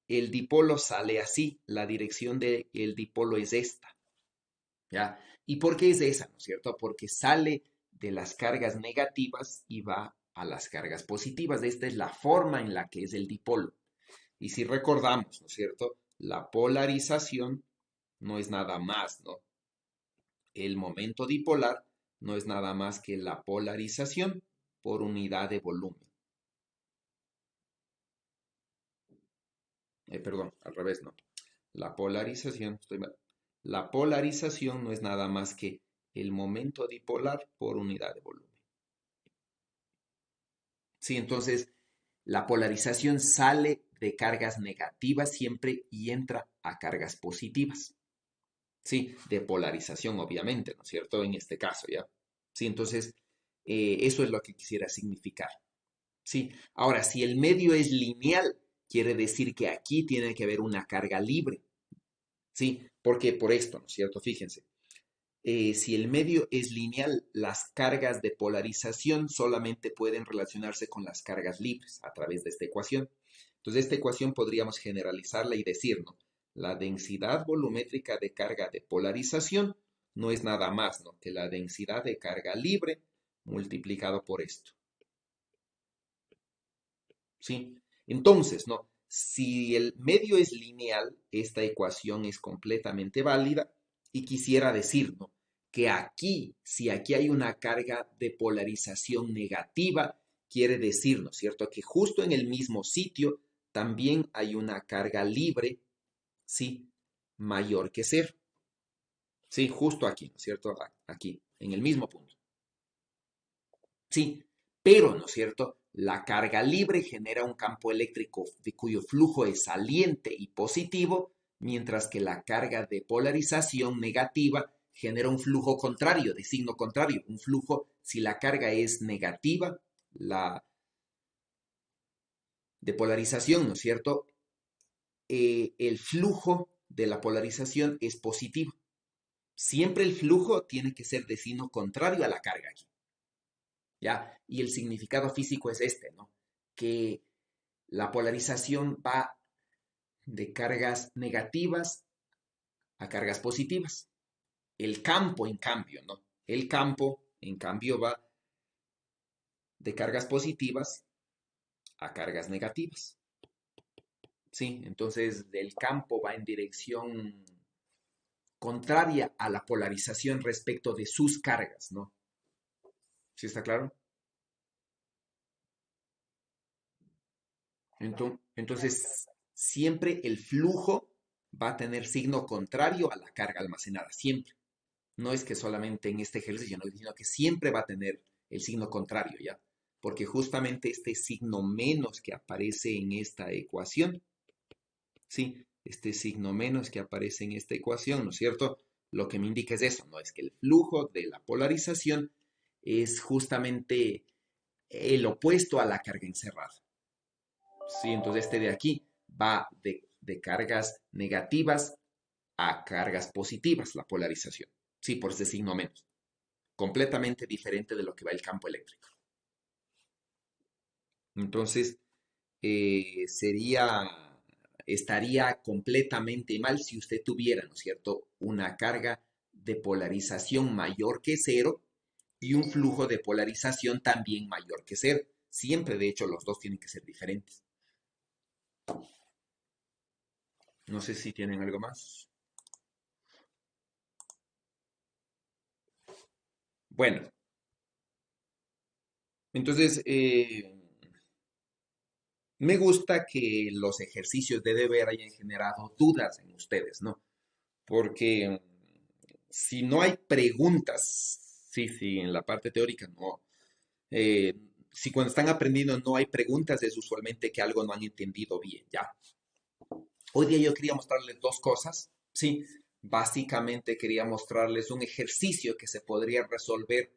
El dipolo sale así, la dirección del dipolo es esta. ¿Ya? ¿Y por qué es esa, no es cierto? Porque sale de las cargas negativas y va a las cargas positivas. Esta es la forma en la que es el dipolo. Y si recordamos, ¿no es cierto? La polarización no es nada más, ¿no? El momento dipolar no es nada más que la polarización por unidad de volumen. Perdón, al revés, ¿no? La polarización, estoy mal. La polarización no es nada más que el momento dipolar por unidad de volumen. Sí, entonces la polarización sale de cargas negativas siempre y entra a cargas positivas. Sí, de polarización, obviamente, ¿no es cierto? En este caso, ¿ya? Sí, entonces eso es lo que quisiera significar. Sí, ahora, si el medio es lineal, quiere decir que aquí tiene que haber una carga libre. Sí, porque por esto, ¿no es cierto? Fíjense. Si el medio es lineal, las cargas de polarización solamente pueden relacionarse con las cargas libres a través de esta ecuación. Entonces, esta ecuación podríamos generalizarla y decir, ¿no? La densidad volumétrica de carga de polarización no es nada más, ¿no?, que la densidad de carga libre multiplicado por esto. ¿Sí? Entonces, ¿no? Si el medio es lineal, esta ecuación es completamente válida y quisiera decir, ¿no?, que aquí, si aquí hay una carga de polarización negativa, quiere decir, ¿no es cierto?, que justo en el mismo sitio también hay una carga libre, ¿sí?, mayor que cero. Sí, justo aquí, ¿no es cierto? Aquí, en el mismo punto. Sí, pero, ¿no es cierto? La carga libre genera un campo eléctrico de cuyo flujo es saliente y positivo, mientras que la carga de polarización negativa genera un flujo contrario, de signo contrario. Un flujo, si la carga es negativa, la de polarización, ¿no es cierto? El flujo de la polarización es positivo. Siempre el flujo tiene que ser de signo contrario a la carga aquí. ¿Ya? Y el significado físico es este, ¿no? Que la polarización va de cargas negativas a cargas positivas. El campo, en cambio, ¿no? El campo, en cambio, va de cargas positivas a cargas negativas. ¿Sí? Entonces, el campo va en dirección contraria a la polarización respecto de sus cargas, ¿no? ¿Sí está claro? Entonces, siempre el flujo va a tener signo contrario a la carga almacenada, siempre. No es que solamente en este ejercicio, ¿no? Sino que siempre va a tener el signo contrario, ¿ya? Porque justamente este signo menos que aparece en esta ecuación, ¿sí? Este signo menos que aparece en esta ecuación, ¿no es cierto? Lo que me indica es eso, ¿no? Es que el flujo de la polarización es justamente el opuesto a la carga encerrada. ¿Sí? Entonces este de aquí va de cargas negativas a cargas positivas, la polarización. Sí, por ese signo menos. Completamente diferente de lo que va el campo eléctrico. Entonces, estaría completamente mal si usted tuviera, ¿no es cierto?, una carga de polarización mayor que cero y un flujo de polarización también mayor que cero. Siempre, de hecho, los dos tienen que ser diferentes. No sé si tienen algo más. Bueno, entonces, me gusta que los ejercicios de deber hayan generado dudas en ustedes, ¿no? Porque si no hay preguntas, sí, en la parte teórica no. eh, si cuando están aprendiendo no hay preguntas, es usualmente que algo no han entendido bien, ¿ya? Hoy día yo quería mostrarles dos cosas, ¿sí? Básicamente quería mostrarles un ejercicio que se podría resolver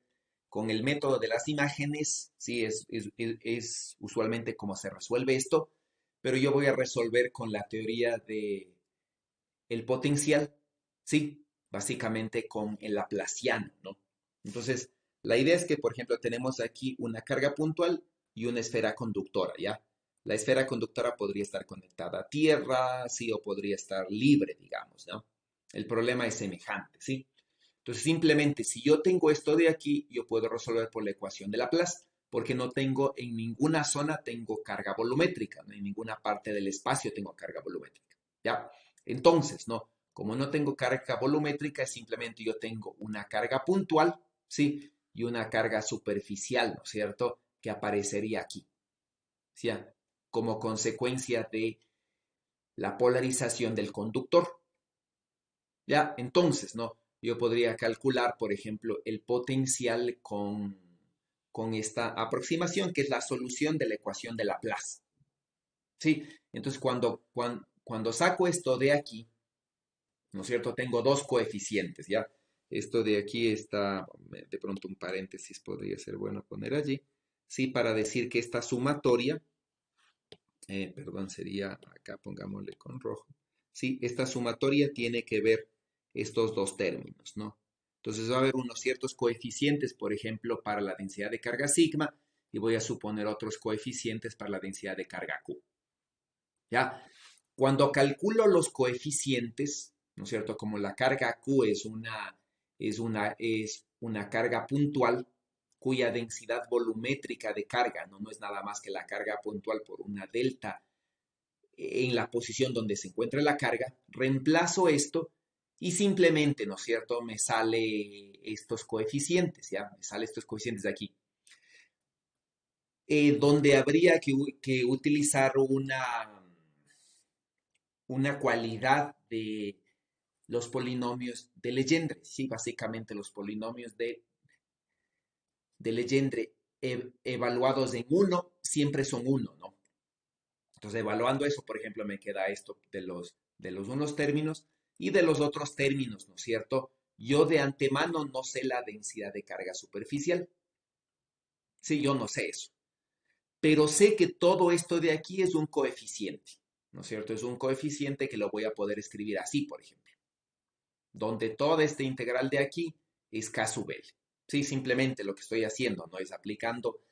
con el método de las imágenes, ¿sí? Es usualmente cómo se resuelve esto, pero yo voy a resolver con la teoría de el potencial, ¿sí? Básicamente con el laplaciano, ¿no? Entonces, la idea es que, por ejemplo, tenemos aquí una carga puntual y una esfera conductora, ¿ya? La esfera conductora podría estar conectada a tierra, sí, o podría estar libre, digamos, ¿no? El problema es semejante, ¿sí? Entonces, simplemente, si yo tengo esto de aquí, yo puedo resolver por la ecuación de Laplace, porque no tengo en ninguna zona tengo carga volumétrica, no en ninguna parte del espacio tengo carga volumétrica, ¿ya? Entonces, no, como no tengo carga volumétrica, simplemente yo tengo una carga puntual, ¿sí? Y una carga superficial, ¿no es cierto? Que aparecería aquí, ¿sí? Como consecuencia de la polarización del conductor, ¿ya? Entonces, ¿no? Yo podría calcular, por ejemplo, el potencial con esta aproximación, que es la solución de la ecuación de Laplace, ¿sí? Entonces, cuando saco esto de aquí, ¿no es cierto? Tengo dos coeficientes, ¿ya? Esto de aquí está, de pronto un paréntesis podría ser bueno poner allí, ¿sí? Para decir que esta sumatoria, perdón, sería, acá pongámosle con rojo, ¿sí? Esta sumatoria tiene que ver estos dos términos, ¿no? Entonces va a haber unos ciertos coeficientes, por ejemplo, para la densidad de carga sigma, y voy a suponer otros coeficientes para la densidad de carga Q, ¿ya? Cuando calculo los coeficientes, ¿no es cierto? Como la carga Q es una carga puntual cuya densidad volumétrica de carga, ¿no? No es nada más que la carga puntual por una delta en la posición donde se encuentra la carga, reemplazo esto y simplemente, ¿no es cierto? Me sale estos coeficientes, ¿ya? Me sale estos coeficientes de aquí. Donde habría que utilizar una cualidad de los polinomios de Legendre. Sí, básicamente los polinomios de Legendre evaluados en 1 siempre son 1, ¿no? Entonces, evaluando eso, por ejemplo, me queda esto de los unos términos y de los otros términos, ¿no es cierto? Yo de antemano no sé la densidad de carga superficial. Sí, yo no sé eso. Pero sé que todo esto de aquí es un coeficiente, ¿no es cierto? Es un coeficiente que lo voy a poder escribir así, por ejemplo, donde toda esta integral de aquí es K sub L. Sí, simplemente lo que estoy haciendo, ¿no? Es aplicando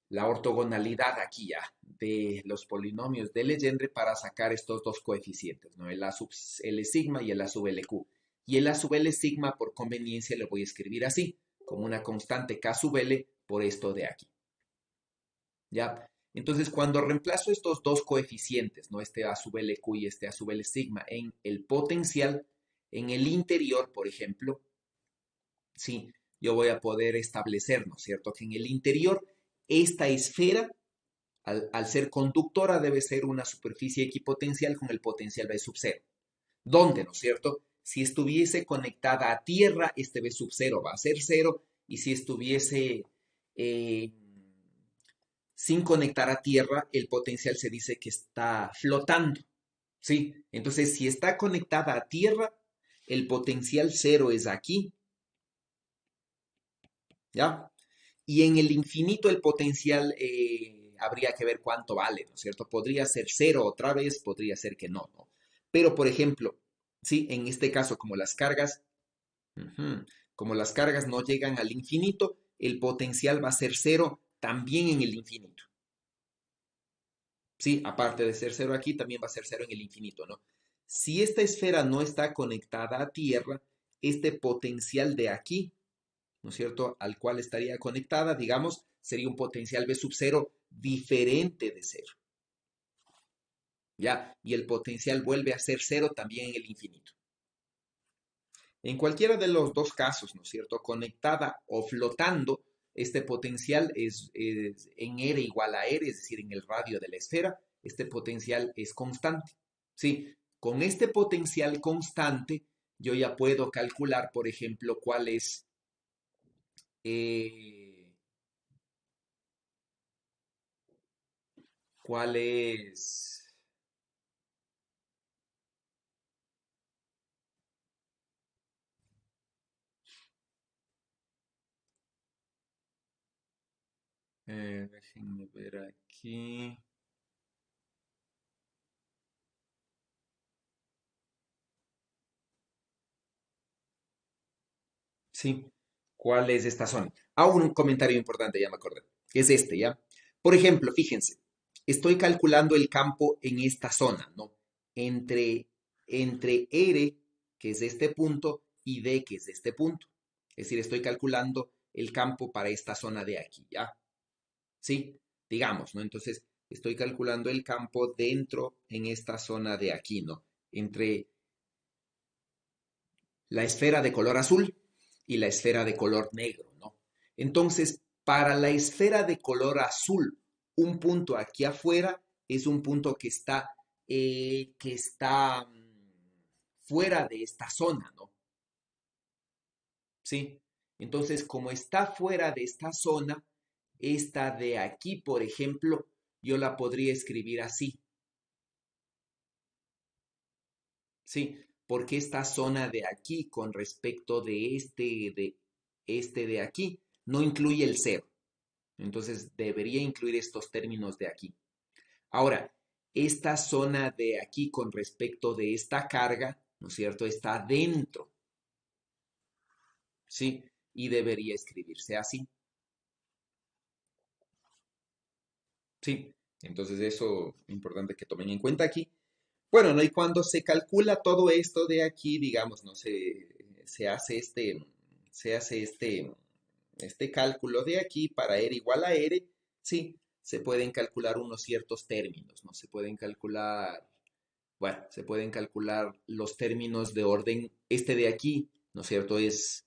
la ortogonalidad aquí ya de los polinomios de Legendre para sacar estos dos coeficientes, ¿no? El A sub L sigma y el A sub LQ. Y el A sub L sigma por conveniencia lo voy a escribir así, como una constante K sub L por esto de aquí. ¿Ya? Entonces, cuando reemplazo estos dos coeficientes, ¿no? Este A sub LQ y este A sub L sigma en el potencial, en el interior, por ejemplo, sí, yo voy a poder establecer, ¿no es cierto? Que en el interior, esta esfera, al ser conductora, debe ser una superficie equipotencial con el potencial B sub 0. ¿Dónde, no es cierto? Si estuviese conectada a tierra, este V sub 0 va a ser 0. Y si estuviese eh, sin conectar a tierra, el potencial se dice que está flotando. ¿Sí? Entonces, si está conectada a tierra, el potencial 0 es aquí. ¿Ya? Y en el infinito el potencial habría que ver cuánto vale, ¿no es cierto? Podría ser 0 otra vez, podría ser que no, ¿no? Pero, por ejemplo, sí, en este caso, como las cargas no llegan al infinito, el potencial va a ser 0 también en el infinito. Sí, aparte de ser 0 aquí, también va a ser 0 en el infinito, ¿no? Si esta esfera no está conectada a tierra, este potencial de aquí, ¿no es cierto?, al cual estaría conectada, digamos, sería un potencial V sub 0 diferente de 0. ¿Ya? Y el potencial vuelve a ser 0 también en el infinito. En cualquiera de los dos casos, ¿no es cierto?, conectada o flotando, este potencial es en R igual a R, es decir, en el radio de la esfera, este potencial es constante. Sí, con este potencial constante, yo ya puedo calcular, por ejemplo, eh, cuál es, déjenme ver aquí. Sí, ¿cuál es esta zona? Ah, un comentario importante, ya me acordé. Es este, ¿ya? Por ejemplo, fíjense, estoy calculando el campo en esta zona, ¿no? Entre, entre R, que es este punto, y D, que es este punto. Es decir, estoy calculando el campo para esta zona de aquí, ¿ya? Sí, digamos, ¿no? Entonces, estoy calculando el campo dentro en esta zona de aquí, ¿no? Entre la esfera de color azul y la esfera de color negro, ¿no? Entonces, para la esfera de color azul, un punto aquí afuera es un punto que está fuera de esta zona, ¿no? ¿Sí? Entonces, como está fuera de esta zona, esta de aquí, por ejemplo, yo la podría escribir así, ¿sí? Porque esta zona de aquí con respecto de este de aquí no incluye el cero. Entonces debería incluir estos términos de aquí. Ahora, esta zona de aquí con respecto de esta carga, ¿no es cierto? Está dentro, ¿sí? Y debería escribirse así, ¿sí? Entonces eso es importante que tomen en cuenta aquí. Bueno, ¿no? Y cuando se calcula todo esto de aquí, digamos, no se hace este cálculo de aquí para R igual a R, sí, se pueden calcular unos ciertos términos, ¿no? Se pueden calcular los términos de orden, este de aquí, ¿no es cierto? Es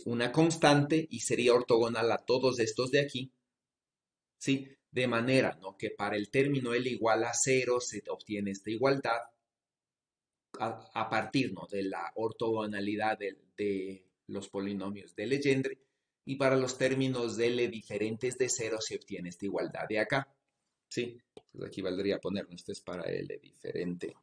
una constante y sería ortogonal a todos estos de aquí, ¿sí? De manera, ¿no? Que para el término L igual a 0 se obtiene esta igualdad a partir, ¿no?, de la ortogonalidad de los polinomios de Legendre, y para los términos de L diferentes de 0 se obtiene esta igualdad de acá. ¿Sí? Entonces aquí valdría ponernos, esto es para L diferente.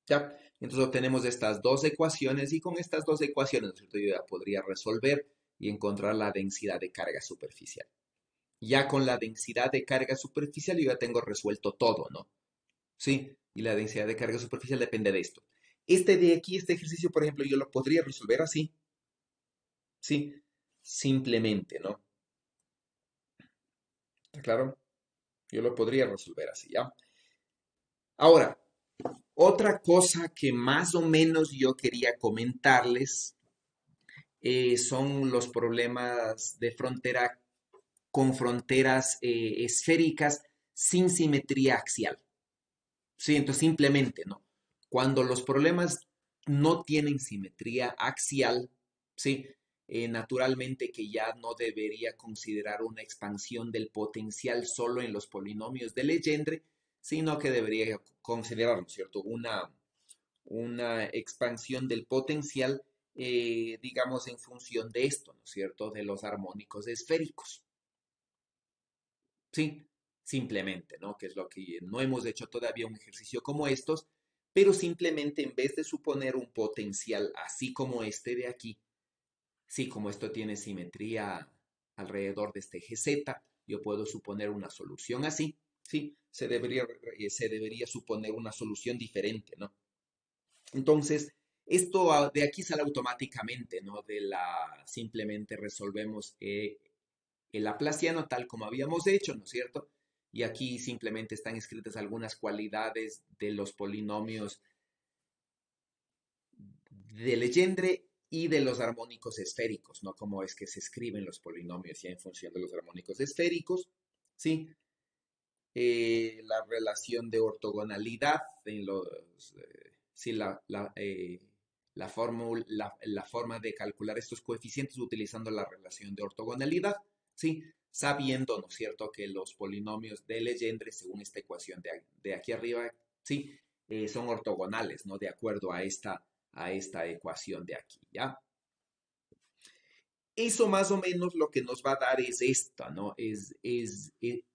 ¿Ya? Entonces obtenemos estas dos ecuaciones y con estas dos ecuaciones, ¿no es cierto?, yo ya podría resolver y encontrar la densidad de carga superficial. Ya con la densidad de carga superficial yo ya tengo resuelto todo, ¿no? Sí, y la densidad de carga superficial depende de esto. Este de aquí, este ejercicio, por ejemplo, yo lo podría resolver así, sí, simplemente, ¿no? ¿Está claro? Yo lo podría resolver así, ¿ya? Ahora, otra cosa que más o menos yo quería comentarles son los problemas de frontera con fronteras esféricas sin simetría axial. Sí, entonces simplemente, ¿no? Cuando los problemas no tienen simetría axial, ¿sí? Naturalmente que ya no debería considerar una expansión del potencial solo en los polinomios de Legendre, sino que debería considerar, ¿no es cierto?, una expansión del potencial, digamos, en función de esto, ¿no es cierto?, de los armónicos esféricos. Sí, simplemente, ¿no? Que es lo que no hemos hecho todavía un ejercicio como estos, pero simplemente en vez de suponer un potencial así como este de aquí, sí, como esto tiene simetría alrededor de este eje Z, yo puedo suponer una solución así, sí, se debería suponer una solución diferente, ¿no? Entonces, esto de aquí sale automáticamente, ¿no? Simplemente resolvemos el laplaciano tal como habíamos hecho, ¿no es cierto? Y aquí simplemente están escritas algunas cualidades de los polinomios de Legendre y de los armónicos esféricos, ¿no? Cómo es que se escriben los polinomios ya en función de los armónicos esféricos, ¿sí? La relación de ortogonalidad, sí, la forma de calcular estos coeficientes utilizando la relación de ortogonalidad, ¿sí? Sabiendo, ¿no es cierto?, que los polinomios de Legendre, según esta ecuación de aquí arriba, ¿sí? Son ortogonales, ¿no? De acuerdo a esta ecuación de aquí, ¿ya? Eso más o menos lo que nos va a dar es esta, ¿no? Es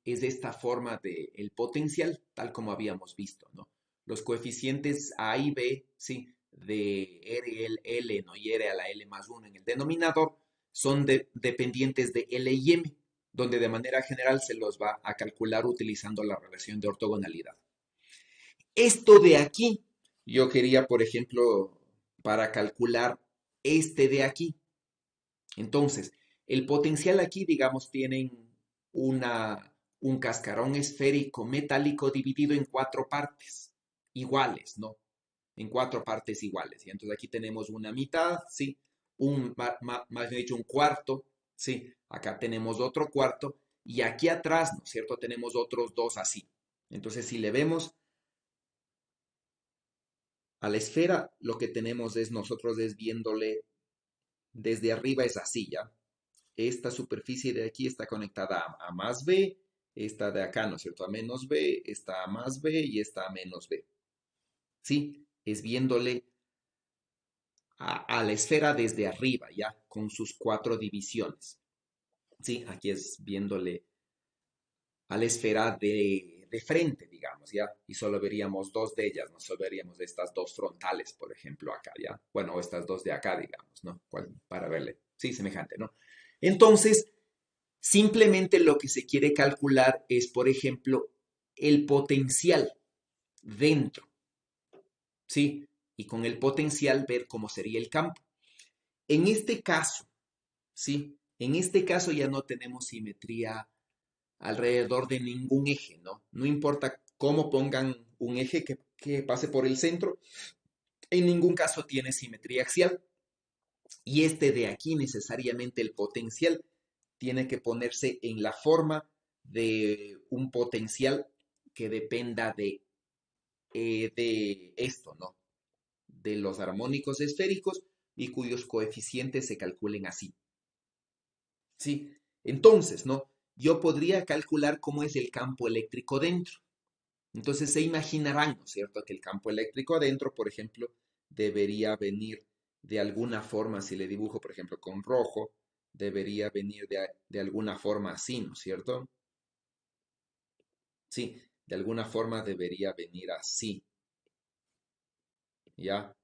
esta forma del potencial, tal como habíamos visto, ¿no? Los coeficientes A y B, ¿sí? De R, L, ¿no? Y R a la L más 1 en el denominador son dependientes de L y M, donde de manera general se los va a calcular utilizando la relación de ortogonalidad. Esto de aquí, yo quería, por ejemplo, para calcular este de aquí, entonces, el potencial aquí, digamos, tienen un cascarón esférico metálico dividido en cuatro partes iguales, ¿no? En cuatro partes iguales. Y entonces aquí tenemos una mitad, ¿sí? Más bien dicho, un cuarto, ¿sí? Acá tenemos otro cuarto. Y aquí atrás, ¿no es cierto? Tenemos otros dos así. Entonces, si le vemos a la esfera, lo que tenemos es nosotros viéndole desde arriba es así, ¿ya? Esta superficie de aquí está conectada a más B, esta de acá, ¿no es cierto?, a menos B, esta a más B y esta a menos B. ¿Sí? Es viéndole a la esfera desde arriba, ¿ya? Con sus cuatro divisiones. ¿Sí? Aquí es viéndole a la esfera de frente, digamos, ¿ya? Y solo veríamos dos de ellas, no solo veríamos estas dos frontales, por ejemplo, acá, ¿ya? Bueno, estas dos de acá, digamos, ¿no? Para verle, sí, semejante, ¿no? Entonces, simplemente lo que se quiere calcular es, por ejemplo, el potencial dentro, ¿sí? Y con el potencial ver cómo sería el campo. En este caso, ¿sí? En este caso ya no tenemos simetría alrededor de ningún eje, ¿no? No importa cómo pongan un eje que pase por el centro, en ningún caso tiene simetría axial. Y este de aquí necesariamente el potencial tiene que ponerse en la forma de un potencial que dependa de esto, ¿no? De los armónicos esféricos y cuyos coeficientes se calculen así. ¿Sí? Entonces, ¿no? Yo podría calcular cómo es el campo eléctrico dentro. Entonces se imaginarán, ¿no es cierto?, que el campo eléctrico adentro, por ejemplo, debería venir de alguna forma, si le dibujo, por ejemplo, con rojo, debería venir de alguna forma así, ¿no es cierto? Sí, de alguna forma debería venir así, ¿ya?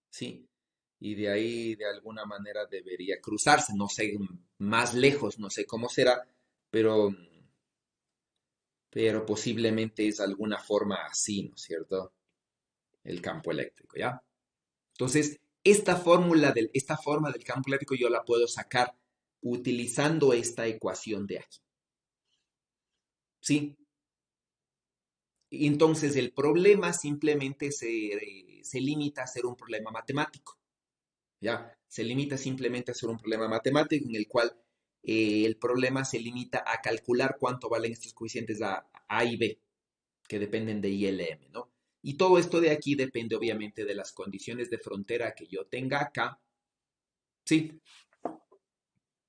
Sí, y de ahí de alguna manera debería cruzarse, no sé, más lejos, no sé cómo será, pero, pero posiblemente es alguna forma así, ¿no es cierto? El campo eléctrico, ¿ya? Entonces, esta forma del campo eléctrico yo la puedo sacar utilizando esta ecuación de aquí. ¿Sí? Y entonces el problema simplemente se limita a ser un problema matemático. ¿Ya? Se limita simplemente a ser un problema matemático en el cual el problema se limita a calcular cuánto valen estos coeficientes A y B, que dependen de I L M, ¿no? Y todo esto de aquí depende obviamente de las condiciones de frontera que yo tenga acá. ¿Sí?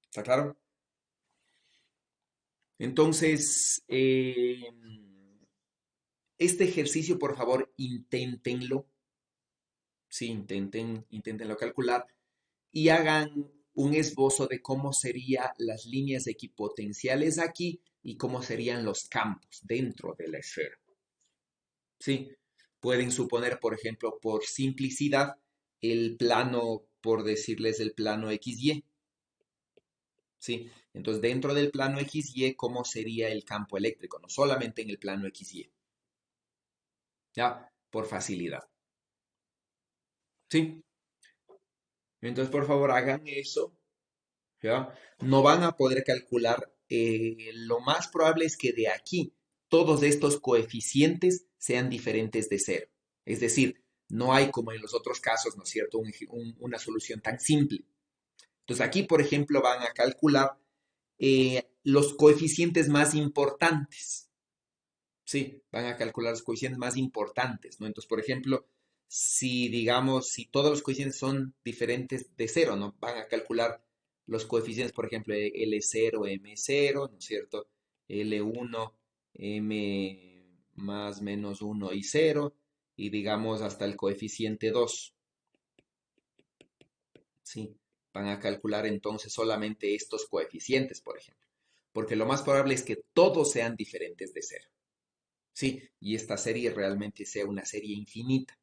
¿Está claro? Entonces, este ejercicio, por favor, inténtenlo. Sí, inténtenlo calcular y hagan un esbozo de cómo serían las líneas equipotenciales aquí y cómo serían los campos dentro de la esfera. Sí, pueden suponer, por ejemplo, por simplicidad, el plano, por decirles el plano XY. Sí, entonces dentro del plano XY, ¿cómo sería el campo eléctrico? No solamente en el plano XY. Ya, por facilidad. Sí, entonces por favor hagan eso. ¿Ya? No van a poder calcular, lo más probable es que de aquí todos estos coeficientes sean diferentes de cero. Es decir, no hay como en los otros casos, ¿no es cierto?, una solución tan simple. Entonces aquí, por ejemplo, van a calcular los coeficientes más importantes. Sí, van a calcular los coeficientes más importantes, ¿no? Entonces, por ejemplo, si digamos, si todos los coeficientes son diferentes de cero, ¿no? Van a calcular los coeficientes, por ejemplo, L0, M0, ¿no es cierto? L1, M más menos 1 y 0, y digamos hasta el coeficiente 2, ¿sí? Van a calcular entonces solamente estos coeficientes, por ejemplo, porque lo más probable es que todos sean diferentes de cero. Sí, y esta serie realmente sea una serie infinita.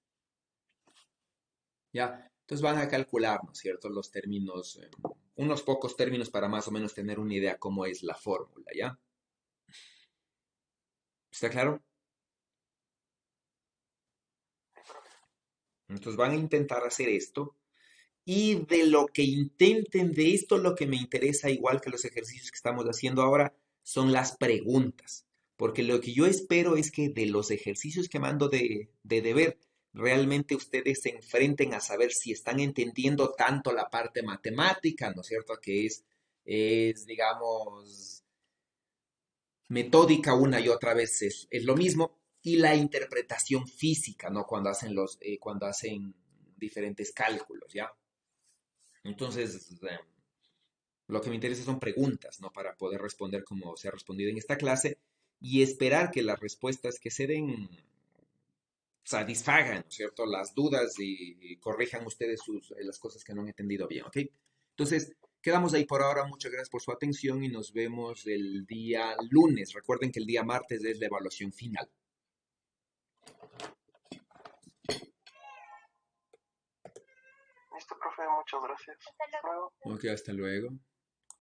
¿Ya? Entonces van a calcular, ¿no es cierto?, los términos, unos pocos términos para más o menos tener una idea cómo es la fórmula, ¿ya? ¿Está claro? Entonces van a intentar hacer esto y de lo que intenten de esto, lo que me interesa, igual que los ejercicios que estamos haciendo ahora, son las preguntas. Porque lo que yo espero es que de los ejercicios que mando de deber, realmente ustedes se enfrenten a saber si están entendiendo tanto la parte matemática, ¿no es cierto? Que digamos, metódica una y otra vez es lo mismo. Y la interpretación física, ¿no? Cuando hacen diferentes cálculos, ¿ya? Entonces, lo que me interesa son preguntas, ¿no? Para poder responder como se ha respondido en esta clase y esperar que las respuestas que se den satisfagan, ¿no es cierto?, las dudas y corrijan ustedes las cosas que no han entendido bien, ¿ok? Entonces, quedamos ahí por ahora. Muchas gracias por su atención y nos vemos el día lunes. Recuerden que el día martes es la evaluación final. Listo, profe, muchas gracias. Hasta luego. Ok, hasta luego.